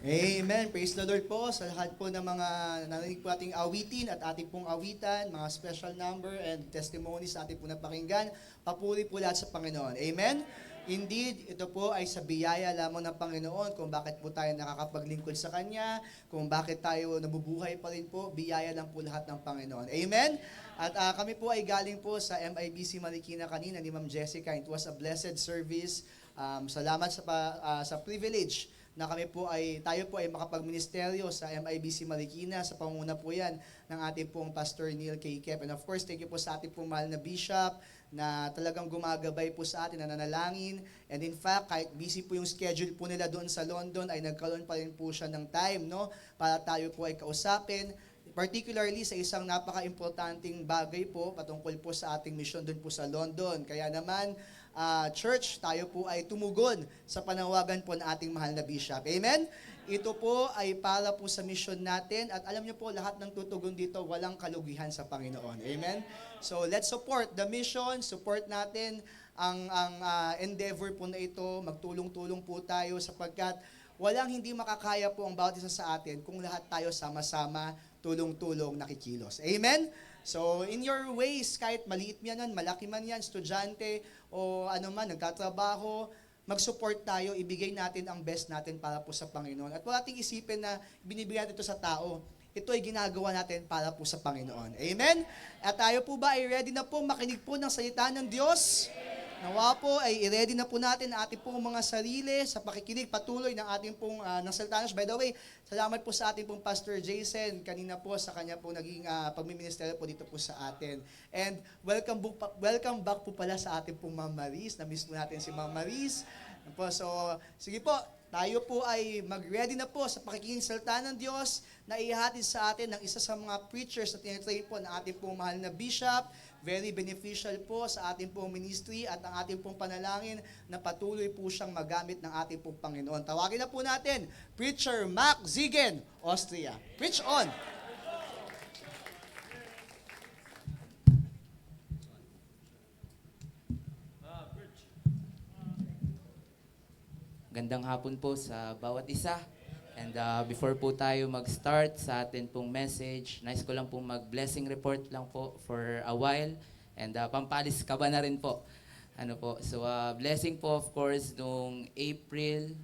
Amen. Praise the Lord po sa lahat po ng mga narinig po ating awitin at ating pong awitan, mga special number and testimonies sa ating po napakinggan. Papuri po lahat sa Panginoon. Amen? Indeed, ito po ay sa biyaya lamang ng Panginoon kung bakit po tayo nakakapaglingkod sa Kanya, kung bakit tayo nabubuhay pa rin po, biyaya lang po lahat ng Panginoon. Amen? At kami po ay galing po sa MIBC Marikina kanina ni Ma'am Jessica. It was a blessed service. Salamat sa privilege na tayo po ay makapagministeryo sa MIBC Marikina. Sa panguna po yan ng ating pong Pastor Neil K. Kep. And of course, thank you po sa ating pong mahal na Bishop na talagang gumagabay po sa atin, na nanalangin. And in fact, kahit busy po yung schedule po nila doon sa London, ay nagkaroon pa rin po siya ng time, no, para tayo po ay kausapin. Particularly sa isang napaka-importanting bagay po patungkol po sa ating mission doon po sa London. Kaya naman, church, tayo po ay tumugon sa panawagan po ng ating mahal na Bishop. Amen? Ito po ay para po sa mission natin at alam niyo po, lahat ng tutugon dito, walang kalugihan sa Panginoon. Amen? So let's support the mission, support natin ang endeavor po na ito, magtulong-tulong po tayo sapagkat walang hindi makakaya po ang bawat isa sa atin kung lahat tayo sama-sama, tulong-tulong nakikilos. Amen? So, in your ways, kahit maliit man yan, malaki man yan, estudyante, o ano man, nagtatrabaho, mag-support tayo, ibigay natin ang best natin para po sa Panginoon. At wala nating isipin na binibigyan natin ito sa tao. Ito ay ginagawa natin para po sa Panginoon. Amen? At tayo po ba ay ready na po makinig po ng salita ng Diyos? Nawa po ay i-ready na po natin ang ating pong mga sarili sa pakikinig patuloy ng ating pong ng salita ng Diyos. By the way, salamat po sa ating pong Pastor Jason kanina po sa kanya po naging pagmiministeryo po dito po sa atin. And welcome back po pala sa ating pong Ma'am Maris. Na-miss po natin si Ma'am Maris. So, sige po, tayo po ay mag-ready na po sa pakikinig salita ng Diyos na ihatid sa atin ng isa sa mga preachers na tinitrain po ng ating pong mahal na Bishop. Very beneficial po sa ating pong ministry at ang ating pong panalangin na patuloy po siyang magamit ng ating pong Panginoon. Tawagin na po natin, Preacher Mac Zigen, Austria. Preach on! Gandang hapon po sa bawat isa. And before po tayo mag-start sa atin pong message, nais ko lang pong mag-blessing report lang po for a while. And pampalis ka ba na rin po? Blessing po of course nung April.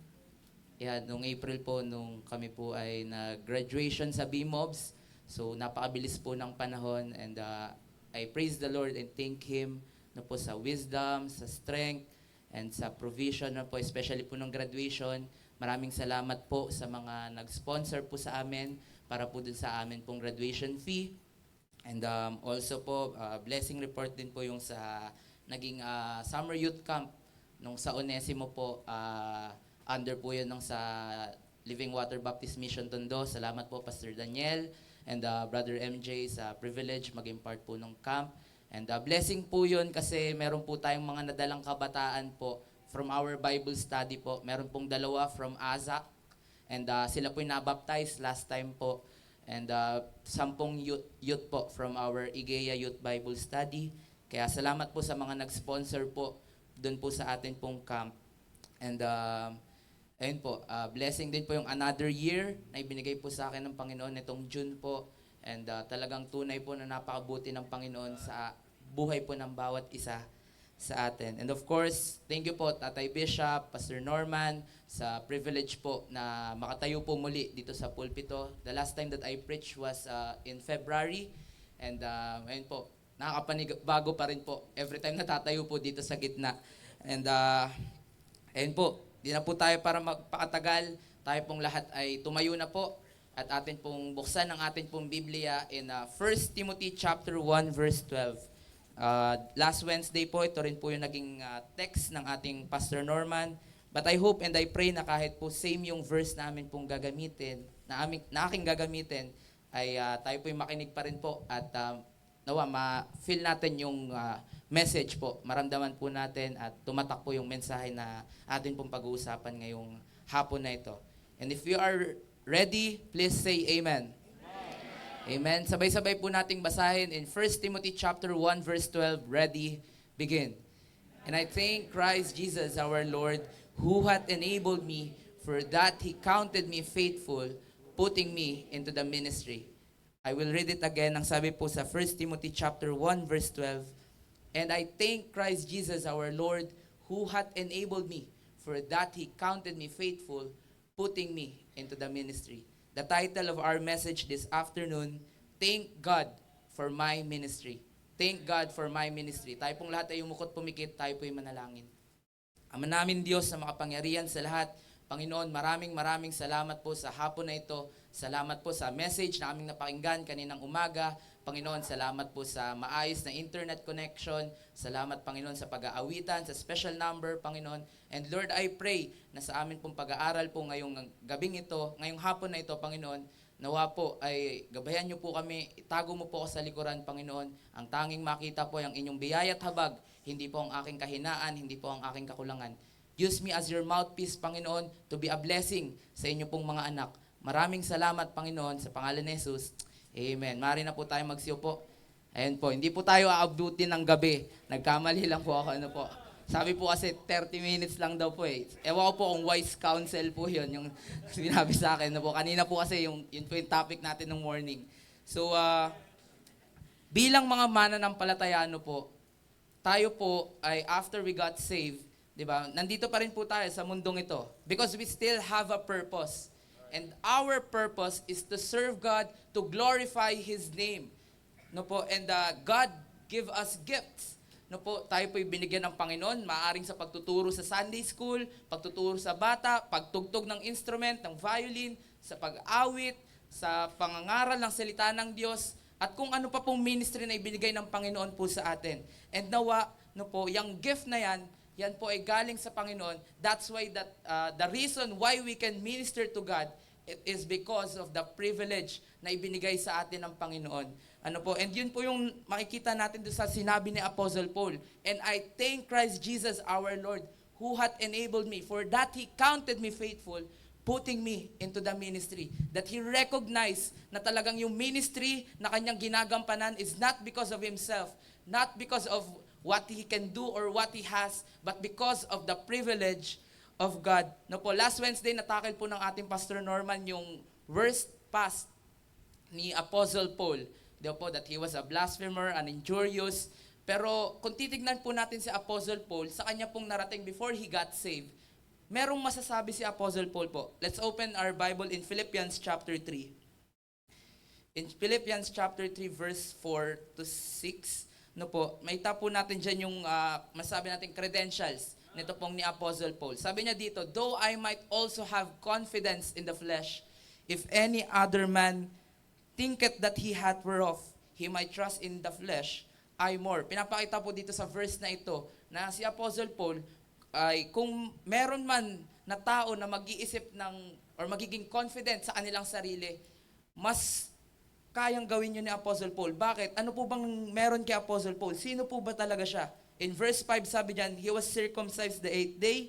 Nung April po nung kami po ay nag-graduation sa BMOBS. So napakabilis po ng panahon and I praise the Lord and thank Him na po sa wisdom, sa strength, and sa provision na po, especially po ng graduation. Maraming salamat po sa mga nag-sponsor po sa amin para po dun sa amin pong graduation fee. And also po, blessing report din po yung sa naging summer youth camp nung sa Onesimo po, under po yun nung sa Living Water Baptist Mission Tondo. Salamat po Pastor Daniel and Brother MJ sa privilege maging part po ng camp. And blessing po yun kasi meron po tayong mga nadalang kabataan po from our Bible study po. Meron pong 2 from AZAC and sila po yung nabaptize last time po. And 10 youth po from our IGEA Youth Bible Study. Kaya salamat po sa mga nag-sponsor po doon po sa atin pong camp. And ayun po, blessing din po yung another year na ibinigay po sa akin ng Panginoon nitong June po. And talagang tunay po na napakabuti ng Panginoon sa buhay po ng bawat isa sa atin. And of course, thank you po Tatay Bishop, Pastor Norman, sa privilege po na makatayo po muli dito sa pulpito. The last time that I preached was in February. And ayun po, nakakapanibago pa rin po every time natatayo po dito sa gitna. And ayun po, di na po tayo para magpakatagal. Tayo pong lahat ay tumayo na po at atin pong buksan ang atin pong Biblia in 1 Timothy chapter 1 verse 12. Last Wednesday po, ito rin po yung naging text ng ating Pastor Norman. But I hope and I pray na kahit po same yung verse namin pong gagamitin, na aking gagamitin, ay tayo po yung makinig pa rin po at nawa ma-feel natin yung message po, maramdaman po natin at tumatak po yung mensahe na atin pong pag-uusapan ngayong hapon na ito. And if you are ready, please say amen. Amen. Sabay-sabay po nating basahin in 1 Timothy chapter 1 verse 12. Ready, begin. And I thank Christ Jesus our Lord, who hath enabled me, for that He counted me faithful, putting me into the ministry. I will read it again. Ang sabi po sa 1 Timothy chapter 1 verse 12. And I thank Christ Jesus our Lord, who hath enabled me, for that He counted me faithful, putting me into the ministry. The title of our message this afternoon, Thank God for My Ministry. Thank God for my ministry. Tayo pong lahat ay umukot pumikit, tayo po'y manalangin. Ama namin Diyos na makapangyarihan sa lahat, Panginoon, maraming salamat po sa hapon na ito. Salamat po sa message na aming napakinggan kaninang umaga. Panginoon, salamat po sa maayos na internet connection. Salamat, Panginoon, sa pag-aawitan, sa special number, Panginoon. And Lord, I pray na sa amin pong pag-aaral po ngayong gabing ito, ngayong hapon na ito, Panginoon, nawa po ay gabayan niyo po kami, itago mo po ako sa likuran, Panginoon. Ang tanging makita po ay ang inyong biyaya at habag, hindi po ang aking kahinaan, hindi po ang aking kakulangan. Use me as your mouthpiece, Panginoon, to be a blessing sa inyo pong mga anak. Maraming salamat, Panginoon, sa pangalan ni Jesus. Amen. Mari na po tayo magsiupo. Ayun po, hindi po tayo aabutin ng gabi. Nagkamali lang po ako, po. Sabi po kasi 30 minutes lang daw po eh. Ewan ko po kung wise counsel po yun, yung sinabi sa akin po. Kanina po kasi yun po yung topic natin ng morning. So, bilang mga mananampalatayano po, tayo po ay after we got saved, di ba? Nandito pa rin po tayo sa mundong ito because we still have a purpose. And our purpose is to serve God, to glorify His name. No po, and God give us gifts. No po, tayo po binigyan ng Panginoon, maaring sa pagtuturo sa Sunday school, pagtuturo sa bata, pagtugtog ng instrument, ng violin, sa pag-awit, sa pangangaral ng salita ng Diyos, at kung ano pa pong ministry na ibinigay ng Panginoon po sa atin. And nawa, no po, yung gift na yan po ay galing sa Panginoon. That's why the reason why we can minister to God, it is because of the privilege na ibinigay sa atin ng Panginoon. Ano po? And yun po yung makikita natin doon sa sinabi ni Apostle Paul. And I thank Christ Jesus our Lord, who hath enabled me, for that He counted me faithful, putting me into the ministry. That He recognized na talagang yung ministry na kanyang ginagampanan is not because of Himself, not because of what He can do or what He has, but because of the privilege of God. No po, last Wednesday natakil po ng ating Pastor Norman yung worst past ni Apostle Paul. Diba po, that he was a blasphemer, an injurious. Pero kung titignan po natin si Apostle Paul, sa kanya pong narating before he got saved, merong masasabi si Apostle Paul po. Let's open our Bible in Philippians chapter 3. In Philippians chapter 3 verse 4 to 6, no po, may tapo natin dyan yung masabi natin credentials nito pong ni Apostle Paul. Sabi niya dito, though I might also have confidence in the flesh, if any other man thinketh that he hath whereof he might trust in the flesh, I more. Pinapakita po dito sa verse na ito na si Apostle Paul ay kung meron man na tao na mag-iisip ng or magiging confident sa kanilang sarili, mas kayang gawin yun ni Apostle Paul. Bakit? Ano po bang meron kay Apostle Paul? Sino po ba talaga siya? In verse 5 sabi diyan, he was circumcised the 8th day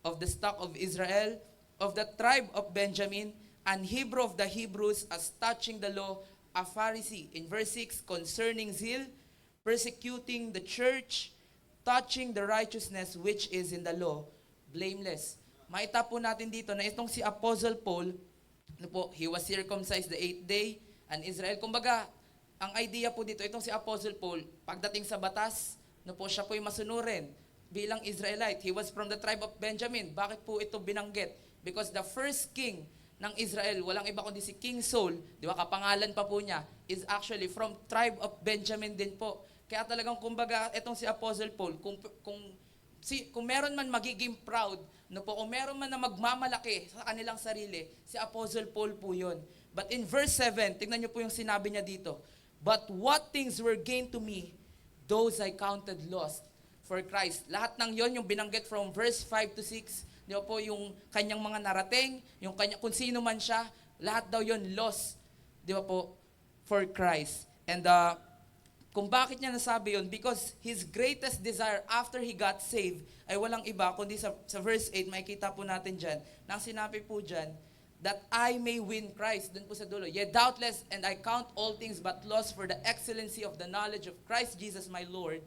of the stock of Israel, of the tribe of Benjamin, and Hebrew of the Hebrews, as touching the law, a Pharisee. In verse 6, concerning zeal, persecuting the church, touching the righteousness which is in the law, blameless. Maita po natin dito na itong si Apostle Paul, ano po, he was circumcised the 8th day, and Israel. Kumbaga, ang idea po dito, itong si Apostle Paul, pagdating sa batas, no po, siya po yung masunurin bilang Israelite. He was from the tribe of Benjamin. Bakit po ito binanggit? Because the first king ng Israel, walang iba kundi si King Saul, di ba, kapangalan pa po niya, is actually from tribe of Benjamin din po. Kaya talagang kumbaga, itong si Apostle Paul, kung meron man magiging proud, no po, kung meron man na magmamalaki sa kanilang sarili, si Apostle Paul po yun. But in verse 7, tingnan niyo po yung sinabi niya dito, but what things were gained to me, those I counted lost for Christ. Lahat ng yon yung binanggit from verse 5 to 6, di ba po, yung kanyang mga narating, yung kung sino man siya, lahat daw yon lost, di ba po, for Christ. And kung bakit niya nasabi yon, because his greatest desire after he got saved ay walang iba, kundi sa verse 8, makikita po natin dyan, nang sinabi po dyan, that I may win Christ. Dun po sa dulo. Yet doubtless, and I count all things but loss for the excellency of the knowledge of Christ Jesus my Lord,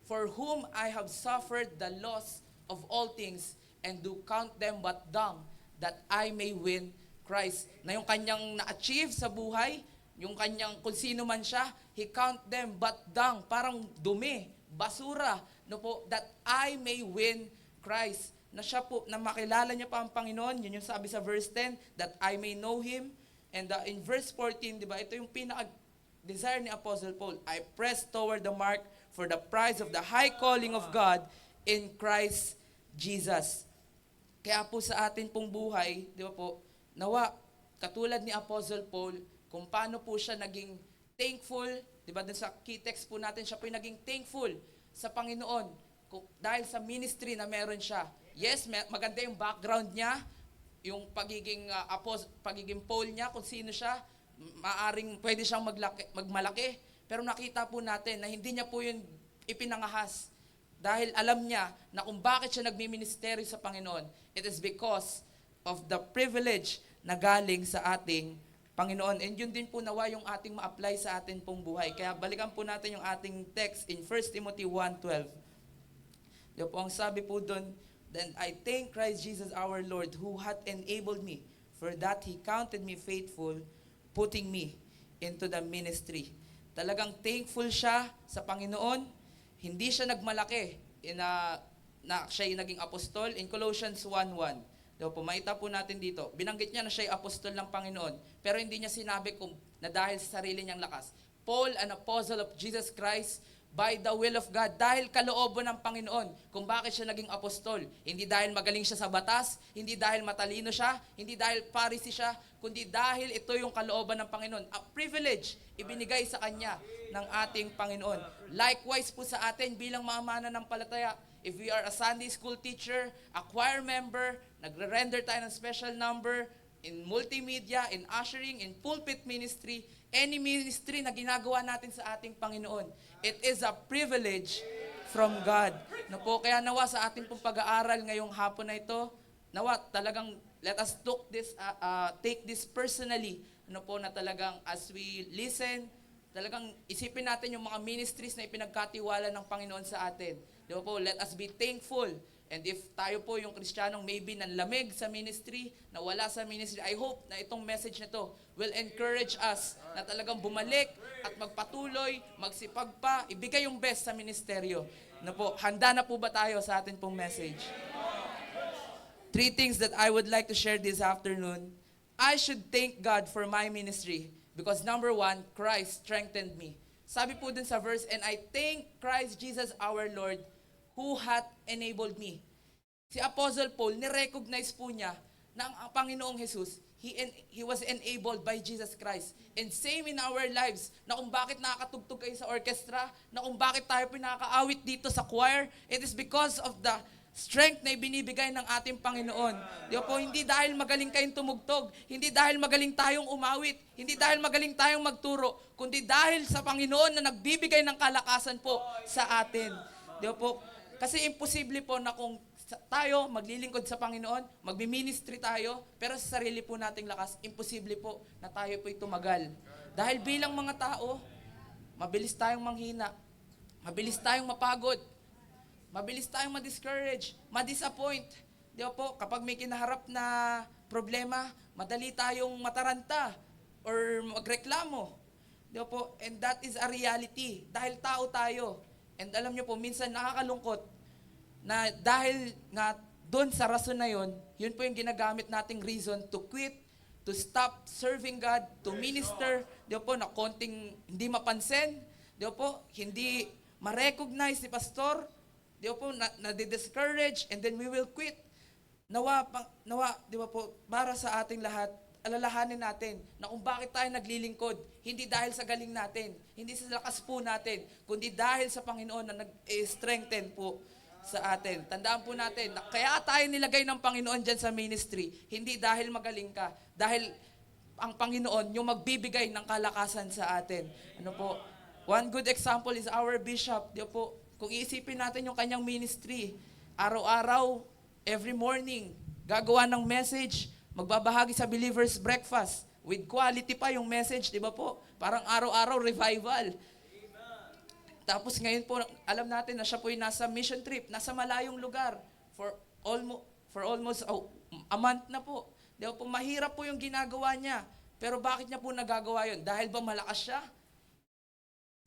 for whom I have suffered the loss of all things, and do count them but dung, that I may win Christ. Na yung kanyang na-achieve sa buhay, yung kanyang kung sino man siya, he count them but dung, parang dumi, basura, no po, that I may win Christ. Na siya po, na makilala niya pa ang Panginoon, yun yung sabi sa verse 10, that I may know Him. And in verse 14, di ba, ito yung pinaka-desire ni Apostle Paul, I press toward the mark for the prize of the high calling of God in Christ Jesus. Kaya po sa atin pong buhay, di ba po, nawa, katulad ni Apostle Paul, kung paano po siya naging thankful, di ba, dun sa key text po natin, siya po yung naging thankful sa Panginoon dahil sa ministry na meron siya. Yes, maganda yung background niya, yung pagiging Paul niya, kung sino siya, maaring pwede siyang magmalaki. Pero nakita po natin na hindi niya po yun ipinangahas. Dahil alam niya na kung bakit siya nagmi-ministeryo sa Panginoon, it is because of the privilege na galing sa ating Panginoon. And yun din po nawa yung ating ma-apply sa atin pong buhay. Kaya balikan po natin yung ating text in 1 Timothy 1:12. Diyo po ang sabi po doon, then I thank Christ Jesus our Lord, who hath enabled me, for that He counted me faithful, putting me into the ministry. Talagang thankful siya sa Panginoon. Hindi siya nagmalaki na siya yung naging apostol. In Colossians 1:1, diba po, makita po natin dito, binanggit niya na siya yung apostol ng Panginoon, pero hindi niya sinabi kung na dahil sa sarili niyang lakas. Paul, an apostle of Jesus Christ, by the will of God, dahil kalooban ng Panginoon, kung bakit siya naging apostol. Hindi dahil magaling siya sa batas, hindi dahil matalino siya, hindi dahil Pharisee siya, kundi dahil ito yung kalooban ng Panginoon. A privilege ibinigay sa kanya ng ating Panginoon. Likewise po sa atin bilang mga mananampalataya, if we are a Sunday school teacher, a choir member, nagre-render tayo ng special number, in multimedia, in ushering, in pulpit ministry, any ministry na ginagawa natin sa ating Panginoon, it is a privilege from God. No po, kaya nawa sa ating pong pag-aaral ngayong hapon na ito, nawa talagang let us take this personally, no po, na talagang as we listen, talagang isipin natin yung mga ministries na ipinagkatiwala ng Panginoon sa atin. Di ba po, let us be thankful. And if tayo po yung Kristiyanong maybe nanlamig sa ministry, na wala sa ministry, I hope na itong message na to will encourage us na talagang bumalik at magpatuloy, magsipag pa, ibigay yung best sa ministeryo. Na po, handa na po ba tayo sa atin pong message? 3 things that I would like to share this afternoon. I should thank God for my ministry because number 1, Christ strengthened me. Sabi po dun sa verse, and I thank Christ Jesus our Lord who hath enabled me. Si Apostle Paul, ni-recognize po niya na ang Panginoong Jesus, he was enabled by Jesus Christ. And same in our lives, na kung bakit nakakatugtog kayo sa orchestra, na kung bakit tayo pinakaawit dito sa choir, it is because of the strength na ibinibigay ng ating Panginoon. Di ba po, hindi dahil magaling kayong tumugtog, hindi dahil magaling tayong umawit, hindi dahil magaling tayong magturo, kundi dahil sa Panginoon na nagbibigay ng kalakasan po sa atin. Di ba po? Kasi imposible po na kung tayo maglilingkod sa Panginoon, magmi-ministry tayo, pero sa sarili po nating lakas, imposible po na tayo po'y tumagal. Dahil bilang mga tao, mabilis tayong manghina, mabilis tayong mapagod, mabilis tayong ma-discourage, ma-disappoint. Di ba po, kapag may kinaharap na problema, madali tayong mataranta or magreklamo. Di ba po? And that is a reality. Dahil tao tayo. And alam nyo po, minsan nakakalungkot na dahil nga doon sa rason na yun po yung ginagamit nating reason to quit, to stop serving God, to minister. Di ba po, na konting hindi mapansin. Di ba po, hindi ma-recognize ni pastor. Di ba po, na-discourage, and then we will quit. Nawa, di ba po, para sa ating lahat, alalahanin natin na kung bakit tayo naglilingkod, hindi dahil sa galing natin, hindi sa lakas po natin, kundi dahil sa Panginoon na nag-strengthen po sa atin. Tandaan po natin na kaya tayo nilagay ng Panginoon dyan sa ministry, hindi dahil magaling ka, dahil ang Panginoon yung magbibigay ng kalakasan sa atin. Ano po? One good example is our bishop. Di ba po? Kung iisipin natin yung kanyang ministry, araw-araw, every morning, gagawa ng message, magbabahagi sa Believer's Breakfast, with quality pa yung message, di ba po? Parang araw-araw revival. Tapos ngayon po, alam natin na siya po yung nasa mission trip, nasa malayong lugar, for almost a month na po. Di ba po? Mahirap po yung ginagawa niya. Pero bakit niya po nagagawa yun? Dahil ba malakas siya?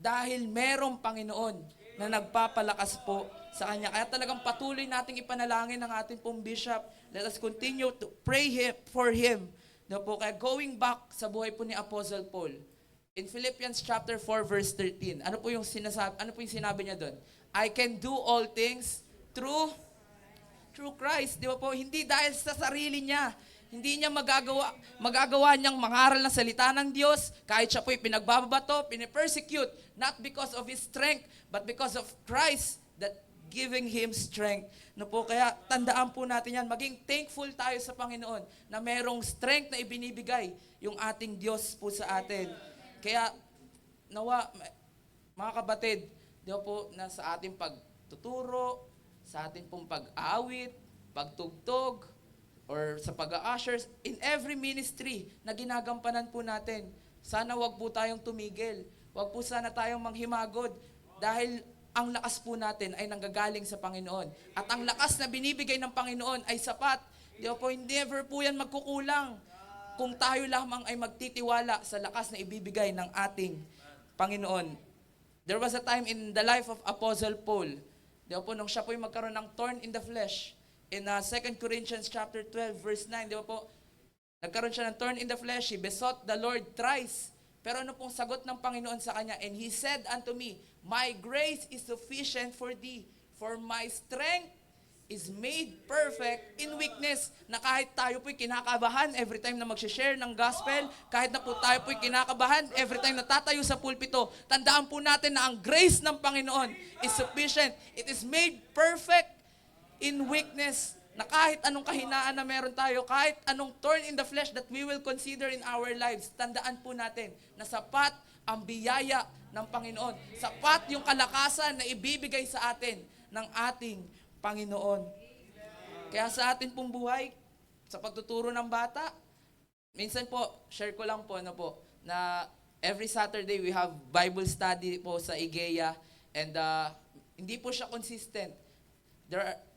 Dahil merong Panginoon na nagpapalakas po sa kanya. Kaya talagang patuloy nating ipanalangin ng ating pong bishop. Let us continue to pray for him. No po, kaya going back sa buhay po ni Apostle Paul, in Philippians chapter 4 verse 13, ano po yung sinabi niya doon? I can do all things through Christ. Di ba po? Hindi dahil sa sarili niya. Hindi niya magagawa niyang mangaral ng salita ng Diyos, kahit siya po'y pinagbababato, pinipersecute, not because of his strength, but because of Christ that giving him strength. No po, kaya tandaan po natin yan, maging thankful tayo sa Panginoon na merong strength na ibinibigay yung ating Diyos po sa atin. Kaya, nawa, mga kabatid, di ba po, na sa ating pagtuturo, sa ating pong pag-aawit, pagtugtog, or sa pag-a-ushers, in every ministry na ginagampanan po natin, sana wag po tayong tumigil. Wag po sana tayong manghimagod dahil ang lakas po natin ay nanggagaling sa Panginoon. At ang lakas na binibigay ng Panginoon ay sapat. Di ba po, never po yan magkukulang kung tayo lamang ay magtitiwala sa lakas na ibibigay ng ating Panginoon. There was a time in the life of Apostle Paul, di ba po, nung siya po yung magkaroon ng thorn in the flesh, in 2 Corinthians chapter 12 verse 9, di ba po? Nagkaroon siya ng thorn in the flesh. He besought the Lord thrice. Pero ano pong sagot ng Panginoon sa kanya? And He said unto me, my grace is sufficient for thee, for my strength is made perfect in weakness. Na kahit tayo po'y kinakabahan every time na mag-share ng gospel, kahit na po tayo po'y kinakabahan every time na tatayo sa pulpito, tandaan po natin na ang grace ng Panginoon is sufficient. It is made perfect in weakness, na kahit anong kahinaan na meron tayo, kahit anong thorn in the flesh that we will consider in our lives, tandaan po natin na sapat ang biyaya ng Panginoon. Sapat yung kalakasan na ibibigay sa atin ng ating Panginoon. Kaya sa atin pong buhay, sa pagtuturo ng bata, minsan po, share ko lang po, na every Saturday we have Bible study po sa IGEA, and hindi po siya consistent.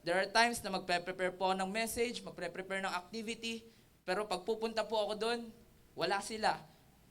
There are times na magpe-prepare po ng message, magpe-prepare ng activity, pero pag pupunta po ako doon, wala sila.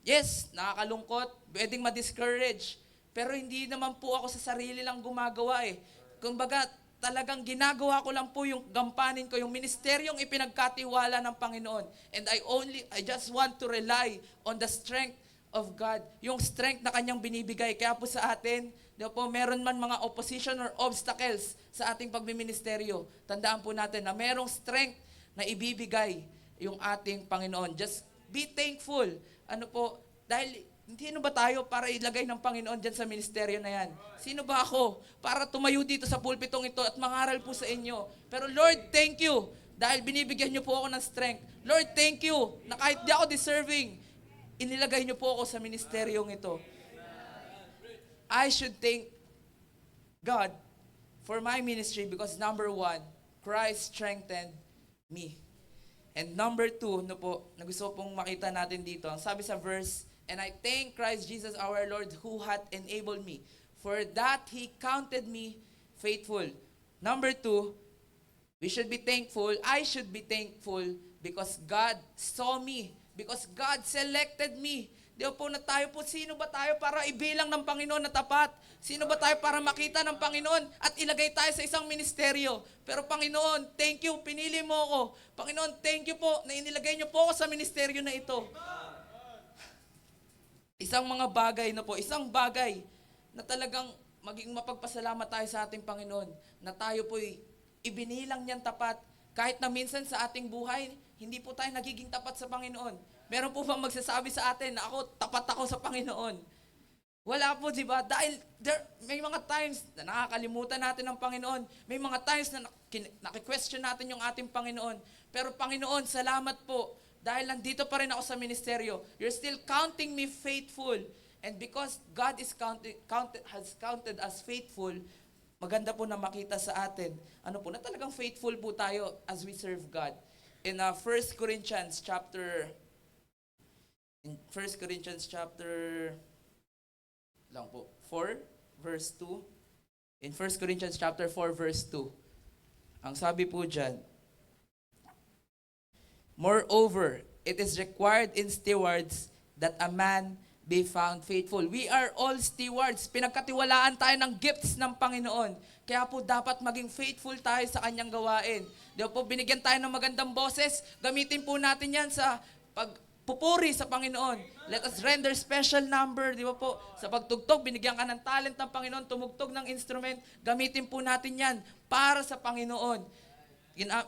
Yes, nakakalungkot, pwedeng ma-discourage, pero hindi naman po ako sa sarili lang gumagawa eh. Kumbaga, talagang ginagawa ko lang po yung gampanin ko, yung ministeryong ipinagkatiwala ng Panginoon. And I just want to rely on the strength of God, yung strength na kanyang binibigay. Kaya po sa atin, di ba po, meron man mga opposition or obstacles sa ating pagmiministeryo. Tandaan po natin na merong strength na ibibigay yung ating Panginoon. Just be thankful. Ano po, dahil sino ba tayo para ilagay ng Panginoon dyan sa ministeryo na yan? Sino ba ako para tumayo dito sa pulpitong ito at mangaral po sa inyo? Pero Lord, thank you dahil binibigyan niyo po ako ng strength. Lord, thank you na kahit di ako deserving, inilagay niyo po ako sa ministeryong ito. I should thank God for my ministry because number 1, Christ strengthened me. And number 2, na gusto pong makita natin dito, ang sabi sa verse, and I thank Christ Jesus our Lord who hath enabled me, for that He counted me faithful. Number 2, we should be thankful, I should be thankful because God saw me, because God selected me. Di ba po na tayo po, sino ba tayo para ibilang ng Panginoon na tapat? Sino ba tayo para makita ng Panginoon at ilagay tayo sa isang ministeryo? Pero Panginoon, thank you, pinili mo ako. Panginoon, thank you po na inilagay niyo po ako sa ministeryo na ito. Isang bagay na talagang maging mapagpasalamat tayo sa ating Panginoon, na tayo po'y ibinilang niyan tapat, kahit na minsan sa ating buhay, hindi po tayo nagiging tapat sa Panginoon. Meron po bang magsasabi sa atin na tapat ako sa Panginoon? Wala po, di ba? Dahil may mga times na nakakalimutan natin ang Panginoon. May mga times na naki-question natin yung ating Panginoon. Pero Panginoon, salamat po. Dahil nandito pa rin ako sa ministeryo. You're still counting me faithful. And because God has counted us faithful, maganda po na makita sa atin, na talagang faithful po tayo as we serve God. In 1 Corinthians chapter 4, verse 2. In 1 Corinthians chapter 4, verse 2. Ang sabi po dyan, moreover, it is required in stewards that a man be found faithful. We are all stewards. Pinagkatiwalaan tayo ng gifts ng Panginoon. Kaya po dapat maging faithful tayo sa kanyang gawain. Di ba po, binigyan tayo ng magandang boses. Gamitin po natin yan sa pagpupuri sa Panginoon. Let us render special number. Di ba po, sa pagtugtog, binigyan ka ng talent ng Panginoon, tumugtog ng instrument. Gamitin po natin yan para sa Panginoon.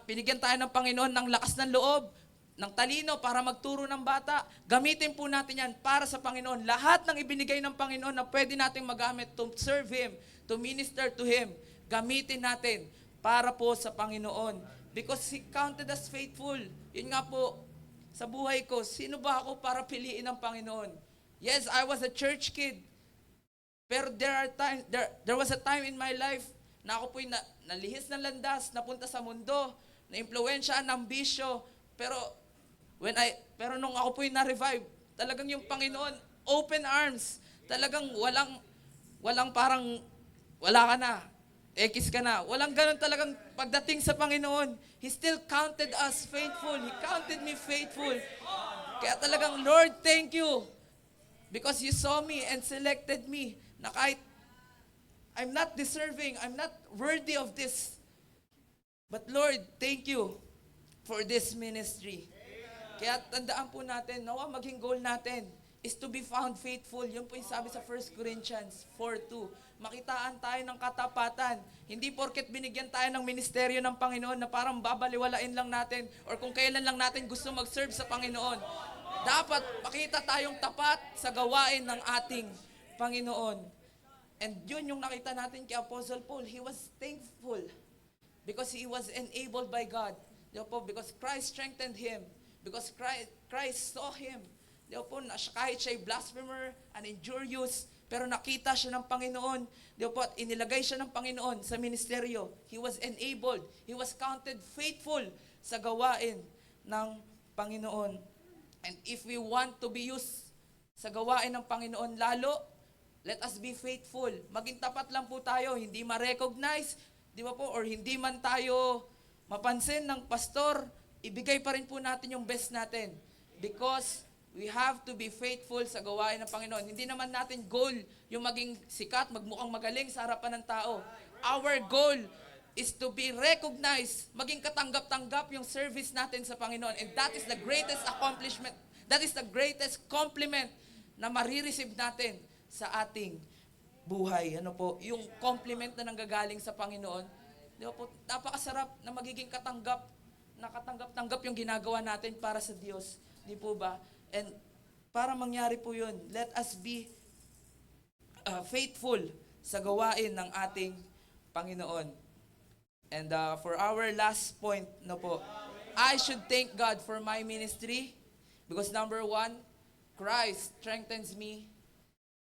Binigyan tayo ng Panginoon ng lakas ng loob, ng talino para magturo ng bata. Gamitin po natin yan para sa Panginoon. Lahat ng ibinigay ng Panginoon na pwede nating magamit to serve Him, to minister to Him, gamitin natin para po sa Panginoon. Because He counted us faithful. Yun nga po, sa buhay ko, sino ba ako para piliin ng Panginoon? Yes, I was a church kid. Pero there was a time in my life na ako po'y nalihis ng landas, napunta sa mundo, na-impluwensya ng bisyo. Pero nung ako po'y na-revive, talagang yung Panginoon, open arms. Talagang walang parang, wala ka na, ekis ka na. Walang ganun talagang pagdating sa Panginoon. He still counted us faithful. He counted me faithful. Kaya talagang, Lord, thank you. Because you saw me and selected me. Na kahit I'm not deserving, I'm not worthy of this. But Lord, thank you for this ministry. Kaya tandaan po natin, nawa maging goal natin is to be found faithful. Yun po yung sabi sa 1 Corinthians 4:2. Makitaan tayo ng katapatan. Hindi porket binigyan tayo ng ministeryo ng Panginoon na parang babaliwalain lang natin or kung kailan lang natin gusto mag-serve sa Panginoon. Dapat makita tayong tapat sa gawain ng ating Panginoon. And yun yung nakita natin kay Apostle Paul. He was thankful because he was enabled by God. Because Christ strengthened him. Because Christ saw him. Kahit siya'y blasphemer and injurious, pero nakita siya ng Panginoon. At inilagay siya ng Panginoon sa ministeryo. He was enabled. He was counted faithful sa gawain ng Panginoon. And if we want to be used sa gawain ng Panginoon lalo, let us be faithful. Maging tapat lang po tayo, hindi ma-recognize, di ba po, or hindi man tayo mapansin ng pastor, ibigay pa rin po natin yung best natin. Because we have to be faithful sa gawain ng Panginoon. Hindi naman natin goal yung maging sikat, magmukhang magaling sa harapan ng tao. Our goal is to be recognized, maging katanggap-tanggap yung service natin sa Panginoon. And that is the greatest accomplishment. That is the greatest compliment na marireceive natin sa ating buhay. Ano po, yung compliment na nanggagaling sa Panginoon, di ba po, napakasarap na magiging nakatanggap-tanggap yung ginagawa natin para sa Diyos. Di po ba? And para mangyari po yun, let us be faithful sa gawain ng ating Panginoon. And for our last point, no po, I should thank God for my ministry because number 1, Christ strengthens me.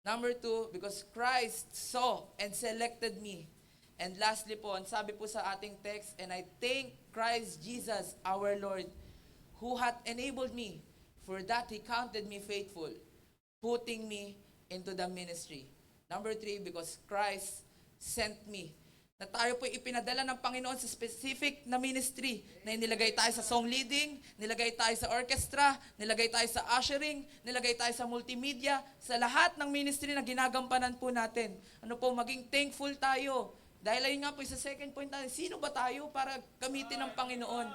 Number 2, because Christ saw and selected me. And lastly po, ang sabi po sa ating text, and I thank Christ Jesus our Lord, who hath enabled me, for that He counted me faithful, putting me into the ministry. Number 3, because Christ sent me. Na tayo po ipinadala ng Panginoon sa specific na ministry na inilagay tayo sa song leading, nilagay tayo sa orchestra, nilagay tayo sa ushering, nilagay tayo sa multimedia, sa lahat ng ministry na ginagampanan po natin. Ano po, maging thankful tayo. Dahil ayun nga po, sa second point natin, sino ba tayo para gamitin ng Panginoon?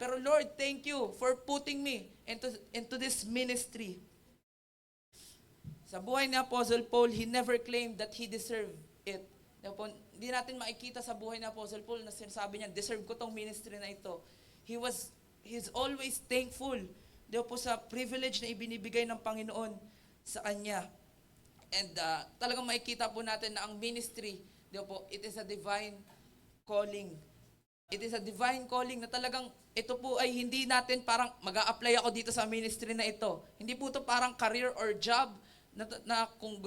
Pero Lord, thank you for putting me into this ministry. Sa buhay ni Apostle Paul, he never claimed that he deserved it. Hindi natin makikita sa buhay ni Apostle Paul na sinasabi niya, deserve ko tong ministry na ito. He's always thankful po sa privilege na ibinibigay ng Panginoon sa kanya. And talagang makikita po natin na ang ministry, it is a divine calling. It is a divine calling na talagang ito po ay hindi natin parang mag-a-apply ako dito sa ministry na ito. Hindi po ito parang career or job na kung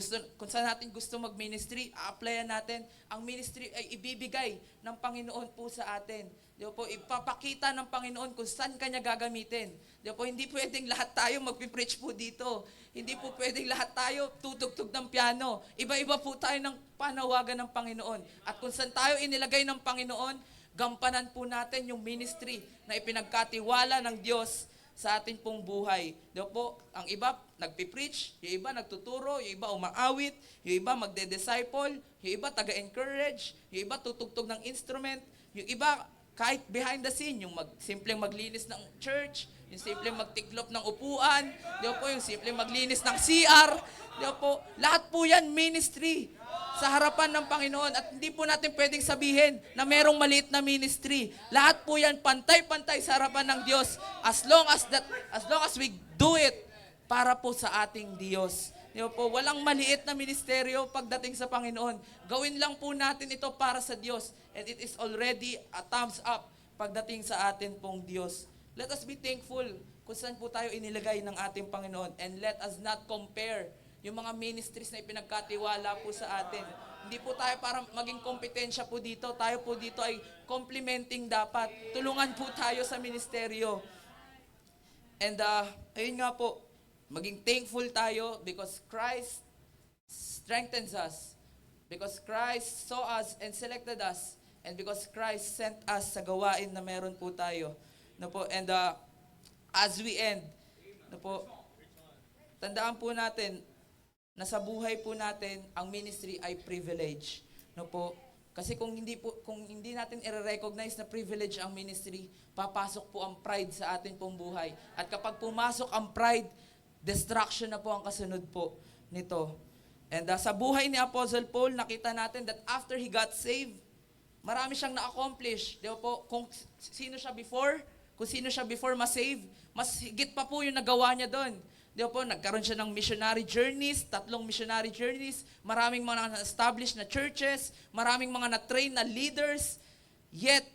saan natin gusto mag-ministry, a-applyan natin. Ang ministry ay ibibigay ng Panginoon po sa atin. Di po, ipapakita ng Panginoon kung saan kanya gagamitin. Di po, hindi pwedeng lahat tayo magpipreach po dito. Hindi po pwedeng lahat tayo tutugtog ng piano. Iba-iba po tayo ng panawagan ng Panginoon. At kung saan tayo inilagay ng Panginoon, gampanan po natin yung ministry na ipinagkatiwala ng Diyos sa ating pong buhay. Diyo po, ang iba nagpipreach, yung iba nagtuturo, yung iba umaawit, yung iba magde-disciple, yung iba taga-encourage, yung iba tutugtog ng instrument, yung iba kahit behind the scene, yung simpleng maglinis ng church, yung simpleng magtiklop ng upuan, diyo po, yung simpleng maglinis ng CR, diyo po, lahat po yan ministry sa harapan ng Panginoon at hindi po natin pwedeng sabihin na merong maliit na ministry. Lahat po yan pantay-pantay sa harapan ng Diyos as long as we do it para po sa ating Diyos. Diba po, walang maliit na ministeryo pagdating sa Panginoon. Gawin lang po natin ito para sa Diyos and it is already a thumbs up pagdating sa atin pong Diyos. Let us be thankful kung saan po tayo inilagay ng ating Panginoon and let us not compare yung mga ministries na ipinagkatiwala po sa atin. Hindi po tayo para maging kompetensya po dito. Tayo po dito ay complementing dapat. Tulungan po tayo sa ministeryo. And ayun nga po, maging thankful tayo because Christ strengthens us. Because Christ saw us and selected us. And because Christ sent us sa gawain na meron po tayo. No po, and as we end, no po, tandaan po natin, na sa buhay po natin, ang ministry ay privilege. No po? Kasi kung hindi natin i-recognize na privilege ang ministry, papasok po ang pride sa atin pong buhay. At kapag pumasok ang pride, destruction na po ang kasunod po nito. And sa buhay ni Apostle Paul, nakita natin that after he got saved, marami siyang na-accomplish. Di ba po? Kung sino siya before ma-save, mas higit pa po yung nagawa niya doon. Di ba po, nagkaroon siya ng missionary journeys, 3 missionary journeys, maraming mga na-established na churches, maraming mga na-train na leaders, yet,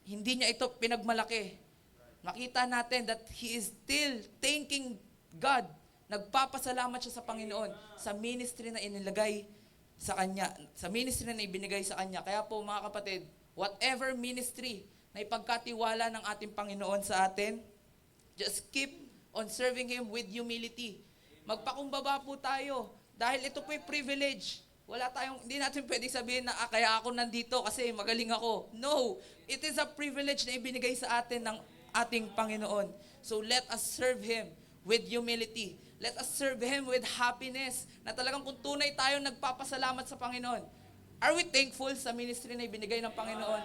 hindi niya ito pinagmalaki. Makita natin that he is still thanking God. Nagpapasalamat siya sa Panginoon sa ministry na inilagay sa kanya, sa ministry na ibinigay sa kanya. Kaya po mga kapatid, whatever ministry na ipagkatiwala ng ating Panginoon sa atin, just keep on serving Him with humility. Magpakumbaba po tayo. Dahil ito po'y privilege. Hindi natin pwedeng sabihin na, kaya ako nandito kasi magaling ako. No! It is a privilege na ibinigay sa atin ng ating Panginoon. So let us serve Him with humility. Let us serve Him with happiness. Na talagang kung tunay tayo nagpapasalamat sa Panginoon. Are we thankful sa ministry na ibinigay ng Panginoon?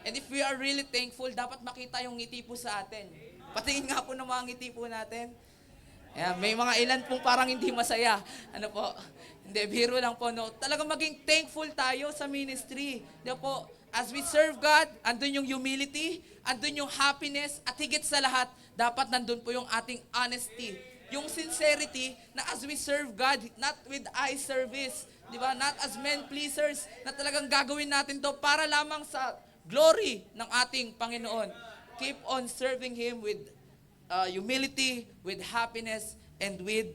And if we are really thankful, dapat makita yung ngiti po sa atin. Patingin nga po ng mga ngiti po natin. Ayan, may mga ilan pong parang hindi masaya. Ano po? Hindi, biro lang po, no? Talagang maging thankful tayo sa ministry. Di ba po? As we serve God, andun yung humility, andun yung happiness, at higit sa lahat, dapat nandun po yung ating honesty. Yung sincerity na as we serve God, not with eye service, di ba? Not as men pleasers, na talagang gagawin natin to para lamang sa glory ng ating Panginoon. Keep on serving Him with humility, with happiness, and with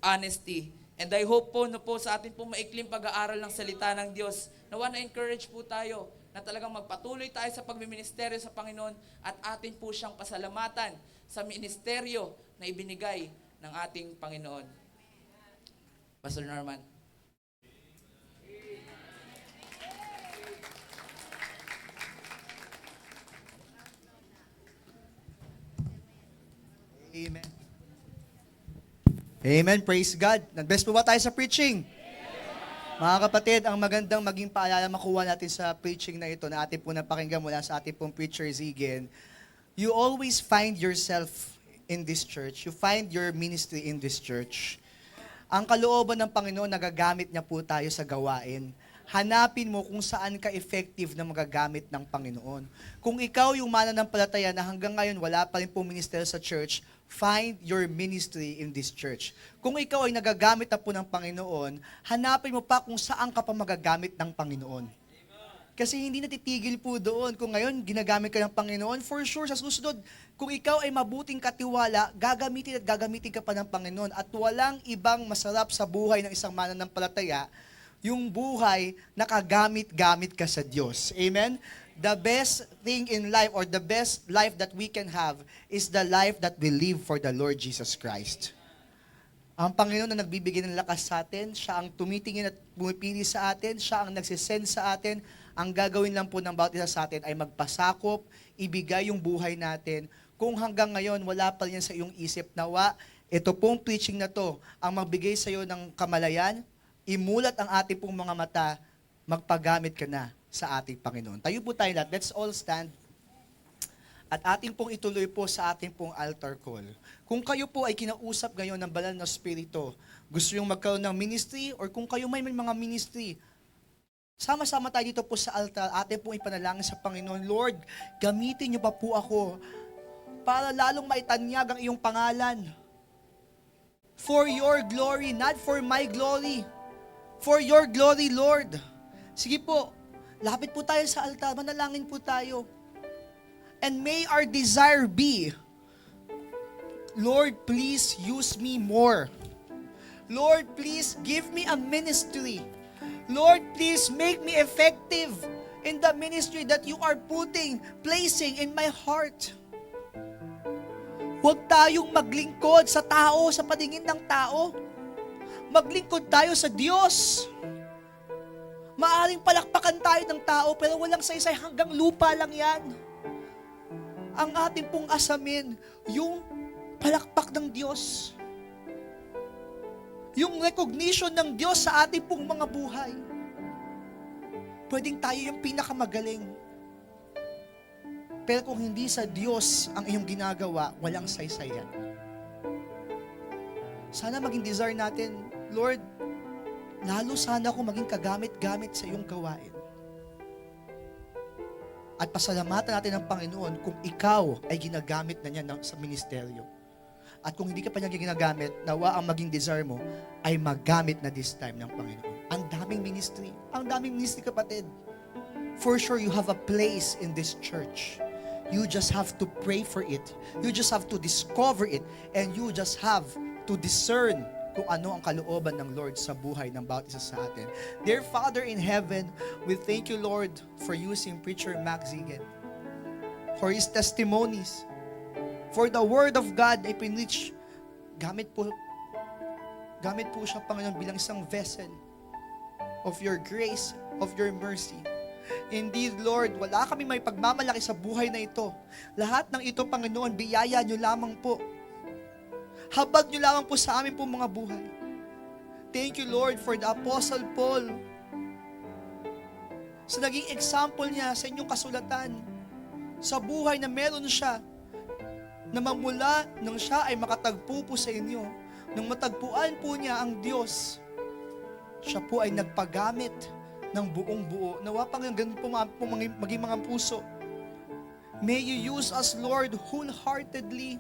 honesty. And I hope po, no po, sa ating pong maikling pag-aaral ng salita ng Diyos, nawa na-encourage po tayo na talagang magpatuloy tayo sa pagmiministeryo sa Panginoon at atin po siyang pasalamatan sa ministeryo na ibinigay ng ating Panginoon. Pastor Norman. Amen. Amen. Praise God. Nag-bless po ba tayo sa preaching? Mga kapatid, ang magandang maging paalala makuha natin sa preaching na ito na ating po napakinggan mula sa ating pong preacher Zigen, you always find yourself in this church. You find your ministry in this church. Ang kalooban ng Panginoon, nagagamit niya po tayo sa gawain. Hanapin mo kung saan ka effective na magagamit ng Panginoon. Kung ikaw yung mananampalataya na hanggang ngayon wala pa rin pong ministeryo sa church, find your ministry in this church. Kung ikaw ay nagagamit na po ng Panginoon, hanapin mo pa kung saan ka pa magagamit ng Panginoon. Kasi hindi natitigil po doon. Kung ngayon ginagamit ka ng Panginoon, for sure sa susunod, kung ikaw ay mabuting katiwala, gagamitin at gagamitin ka pa ng Panginoon. At walang ibang masarap sa buhay ng isang mananampalataya, yung buhay nakagamit-gamit ka sa Diyos. Amen? The best thing in life or the best life that we can have is the life that we live for the Lord Jesus Christ. Ang Panginoon na nagbibigay ng lakas sa atin, siya ang tumitingin at pumipili sa atin, siya ang nagsisend sa atin. Ang gagawin lang po ng bawat isa sa atin ay magpasakop, ibigay yung buhay natin. Kung hanggang ngayon wala pa yan sa iyong isip, nawa, ito pong preaching na to ang magbigay sa iyo ng kamalayan, imulat ang ating pong mga mata, magpagamit ka na sa ating Panginoon. Tayo po tayo lahat. Let's all stand. At ating pong ituloy po sa ating pong altar call. Kung kayo po ay kinausap ngayon ng banal na Espiritu, gusto yung magkaroon ng ministry, or kung kayo may mga ministry, sama-sama tayo dito po sa altar, ating pong ipanalangin sa Panginoon, Lord, gamitin niyo pa po ako para lalong maitanyag ang iyong pangalan. For your glory, not for my glory. For your glory, Lord. Sige po, lapit po tayo sa altar, manalangin po tayo. And may our desire be, Lord, please use me more. Lord, please give me a ministry. Lord, please make me effective in the ministry that you are placing in my heart. Huwag tayong maglingkod sa tao, sa paningin ng tao. Maglingkod tayo sa Diyos. Maaring palakpakan tayo ng tao, pero walang saysay, hanggang lupa lang yan. Ang ating pong asamin, yung palakpak ng Diyos. Yung recognition ng Diyos sa ating pong mga buhay. Pwedeng tayo yung pinakamagaling. Pero kung hindi sa Diyos ang iyong ginagawa, walang saysayan. Sana maging desire natin, Lord, lalo sana ako maging kagamit-gamit sa iyong gawain. At pasalamatan natin ng Panginoon kung ikaw ay ginagamit na niya sa ministeryo. At kung hindi ka pa niya ginagamit, nawa ang maging desire mo ay magamit na this time ng Panginoon. Ang daming ministry. Ang daming ministry, kapatid. For sure, you have a place in this church. You just have to pray for it. You just have to discover it. And you just have to discern kung ano ang kalooban ng Lord sa buhay ng bawat isa sa atin. Dear Father in heaven, we thank you, Lord, for using Preacher Max Zigen, for his testimonies, for the Word of God na ipinreach. Gamit po siya, Panginoon, bilang isang vessel of your grace, of your mercy. Indeed, Lord, wala kami may pagmamalaki sa buhay na ito. Lahat ng ito, Panginoon, biyaya niyo lamang po. Habag niyo lamang po sa amin po mga buhay. Thank you, Lord, for the Apostle Paul. Sa naging example niya sa inyong kasulatan, sa buhay na meron siya, na magmula nang siya ay makatagpo po sa inyo, Nung matagpuan po niya ang Diyos, siya po ay nagpagamit ng buong buo. Nawa Panginoon, ganun po maging mga puso. May you use us, Lord, wholeheartedly.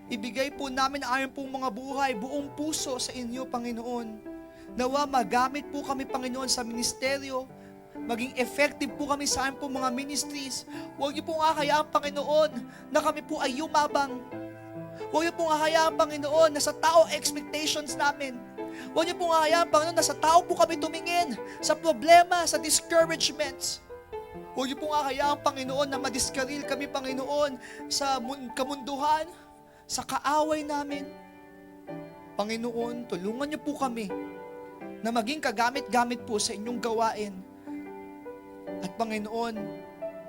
Ibigay po namin ang aming pong mga buhay, buong puso sa inyo, Panginoon. Nawa magamit po kami, Panginoon, sa ministeryo. Maging effective po kami sa aming pong mga ministries. Huwag niyo pong ahayaan, Panginoon, na kami po ay yumabang. Huwag niyo pong ahayaan, Panginoon, na sa tao expectations namin. Huwag niyo pong ahayaan, Panginoon, na sa tao po kami tumingin, sa problema, sa discouragements. Huwag niyo pong ahayaan, Panginoon, na madiskaril kami, Panginoon, sa kamunduhan, sa kaaway namin. Panginoon, tulungan niyo po kami na maging kagamit-gamit po sa inyong gawain. At Panginoon,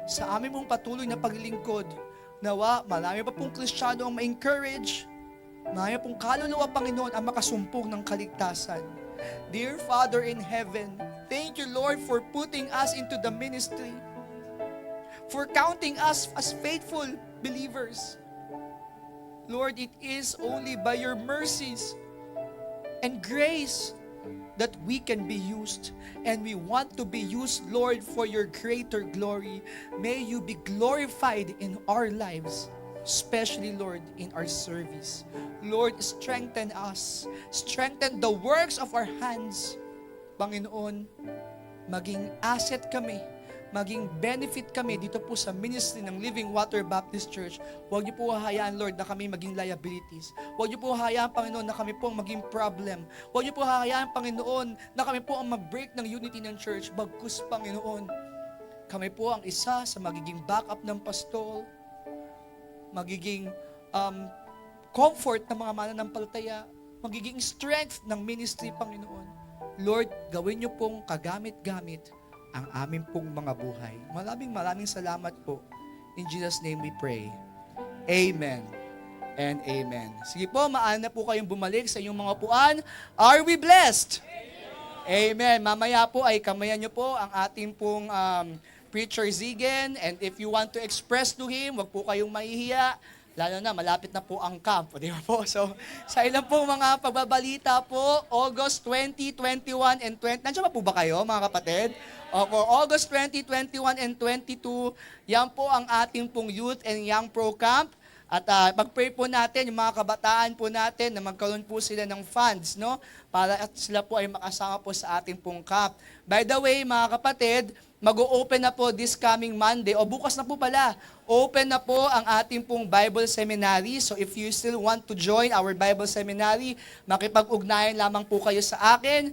sa amin mong patuloy na paglilingkod, nawa, marami pa pong Kristiyano ang ma-encourage, marami pong kaluluwa, Panginoon, ang makasumpong ng kaligtasan. Dear Father in heaven, thank you, Lord, for putting us into the ministry, for counting us as faithful believers. Lord, it is only by your mercies and grace that we can be used. And we want to be used, Lord, for your greater glory. May you be glorified in our lives, especially, Lord, in our service. Lord, strengthen us. Strengthen the works of our hands. Panginoon, maging asset kami, maging benefit kami dito po sa ministry ng Living Water Baptist Church. Huwag niyo po hahayaan, Lord, na kami maging liabilities. Huwag niyo po hahayaan, Panginoon, na kami po ang maging problem. Huwag niyo po hahayaan, Panginoon, na kami po ang mag-break ng unity ng church. Bagkus, Panginoon, kami po ang isa sa magiging backup ng pastol, magiging comfort ng mga mananampalataya, magiging strength ng ministry, Panginoon. Lord, gawin niyo pong kagamit-gamit ang aming pong mga buhay. Maraming salamat po. In Jesus' name we pray. Amen and amen. Sige po, maaari na po kayong bumalik sa inyong mga upuan. Are we blessed? Amen. Mamaya po ay kamayan niyo po ang ating pong Preacher Zigen. And if you want to express to him, wag po kayong mahihiya. Lalo na, malapit na po ang camp. Di ba po? So, sa ilang pong mga pagbabalita po, August 20, 21, and 20. Nandiyan ba po ba kayo, mga kapatid? Opo, August 20, 21, and 22, yan po ang ating pong Youth and Young Pro Camp. At pag-pray po natin, yung mga kabataan po natin na magkaroon po sila ng funds, no? Para at sila po ay makasama po sa ating pong camp. By the way, mga kapatid, mag-o-open na po this coming Monday, o bukas na po pala, open na po ang ating pong Bible Seminary. So if you still want to join our Bible Seminary, makipag-ugnayan lamang po kayo sa akin.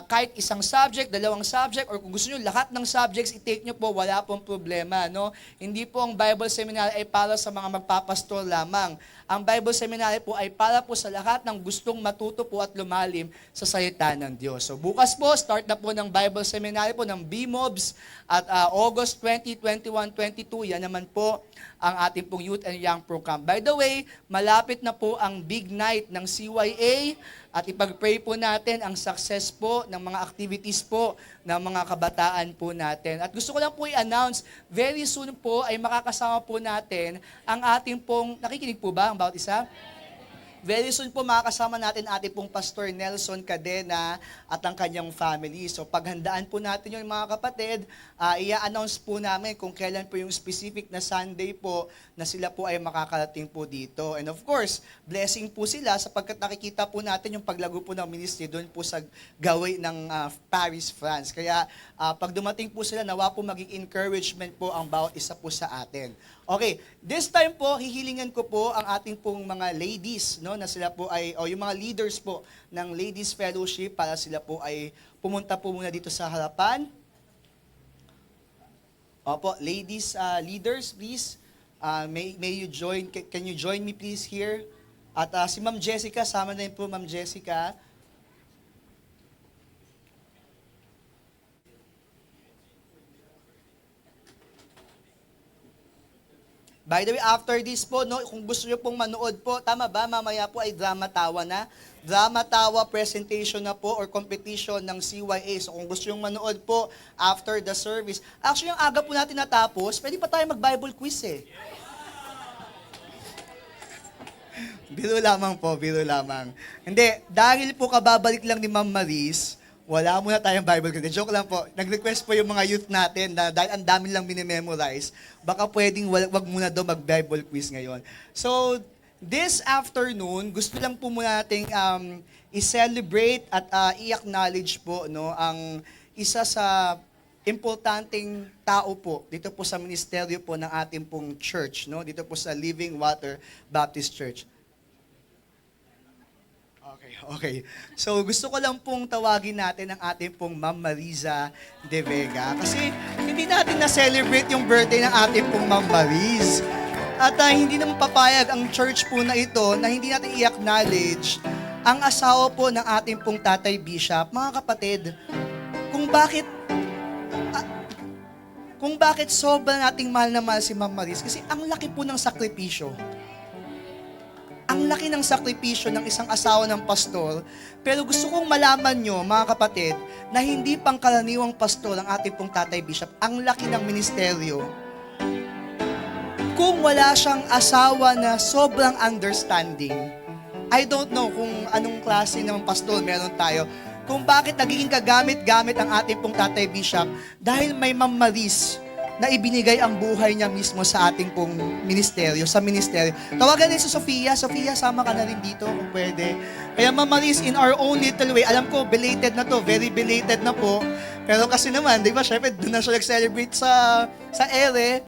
Kahit isang subject, dalawang subject, or kung gusto nyo lahat ng subjects, i-take nyo po, wala pong problema. No? Hindi po ang Bible Seminary ay para sa mga magpapastor lamang. Ang Bible Seminary po ay para po sa lahat ng gustong matuto po at lumalim sa salita ng Diyos. So bukas po, start na po ng Bible Seminary po ng BMOBS at August 20, 21, 22, yan naman po ang ating pong Youth and Young Program. By the way, malapit na po ang big night ng CYA at ipag-pray po natin ang success po ng mga activities po ng mga kabataan po natin. At gusto ko lang po i-announce, very soon po ay makakasama po natin ang ating pong, nakikinig po ba ang bawat isa? Very soon po makakasama natin ating pong Pastor Nelson Cadena at ang kanyang family. So paghandaan po natin yung mga kapatid, i-announce po namin kung kailan po yung specific na Sunday po na sila po ay makakarating po dito. And of course, blessing po sila sapagkat nakikita po natin yung paglago po ng ministry doon po sa gawi ng Paris, France. Kaya pag dumating po sila, nawa po maging encouragement po ang bawat isa po sa atin. Okay, this time po, hihilingan ko po ang ating pong mga ladies, no, na sila po ay, o yung mga leaders po ng Ladies Fellowship para sila po ay pumunta po muna dito sa harapan. Opo, ladies leaders, please, may you join, can you join me please here? At si Ma'am Jessica, sama na rin po Ma'am Jessica. By the way, after this po, no, kung gusto nyo pong manood po, tama ba? Mamaya po ay drama tawa na. Drama tawa presentation na po or competition ng CYA. So kung gusto nyo manood po after the service. Actually, yung aga po natin natapos, pwede pa tayo mag-Bible quiz eh. Biro lamang po, biro lamang. Hindi, dahil po kababalik lang ni Ma'am Maris, wala muna tayong Bible quiz. Joke lang po. Nag-request po yung mga youth natin na dahil ang dami lang minimemorize, baka pwedeng wag muna daw mag-Bible quiz ngayon. So, this afternoon, gusto lang po muna nating i-celebrate at i-acknowledge po no, ang isa sa importanteng tao po dito po sa ministeryo po ng ating pong church, no? Dito po sa Living Water Baptist Church. Okay. So gusto ko lang pong tawagin natin ang ating pong Ma'am Mariza De Vega kasi hindi natin na-celebrate yung birthday ng ating pong Ma'am Mariz. At hindi naman papayag ang church po na ito na hindi natin i-acknowledge ang asawa po ng ating pong Tatay Bishop. Mga kapatid, kung bakit sobrang nating mahal na mahal si Ma'am Mariz kasi ang laki po ng sakripisyo. Ang laki ng sakripisyo ng isang asawa ng pastor, pero gusto kong malaman nyo, mga kapatid, na hindi pangkaraniwang pastor ang ating pong Tatay Bishop. Ang laki ng ministeryo. Kung wala siyang asawa na sobrang understanding, I don't know kung anong klase ng pastor meron tayo, kung bakit nagiging kagamit-gamit ang ating pong Tatay Bishop dahil may Ma'am Maris na ibinigay ang buhay niya mismo sa ating pong ministeryo, sa ministeryo. Tawagan din si Sofia. Sofia, sama ka na rin dito kung pwede. Kaya Ma'am Maris, in our own little way, alam ko, belated na to, very belated na po. Pero kasi naman, di ba, syempre, doon na siya nag-celebrate sa ere.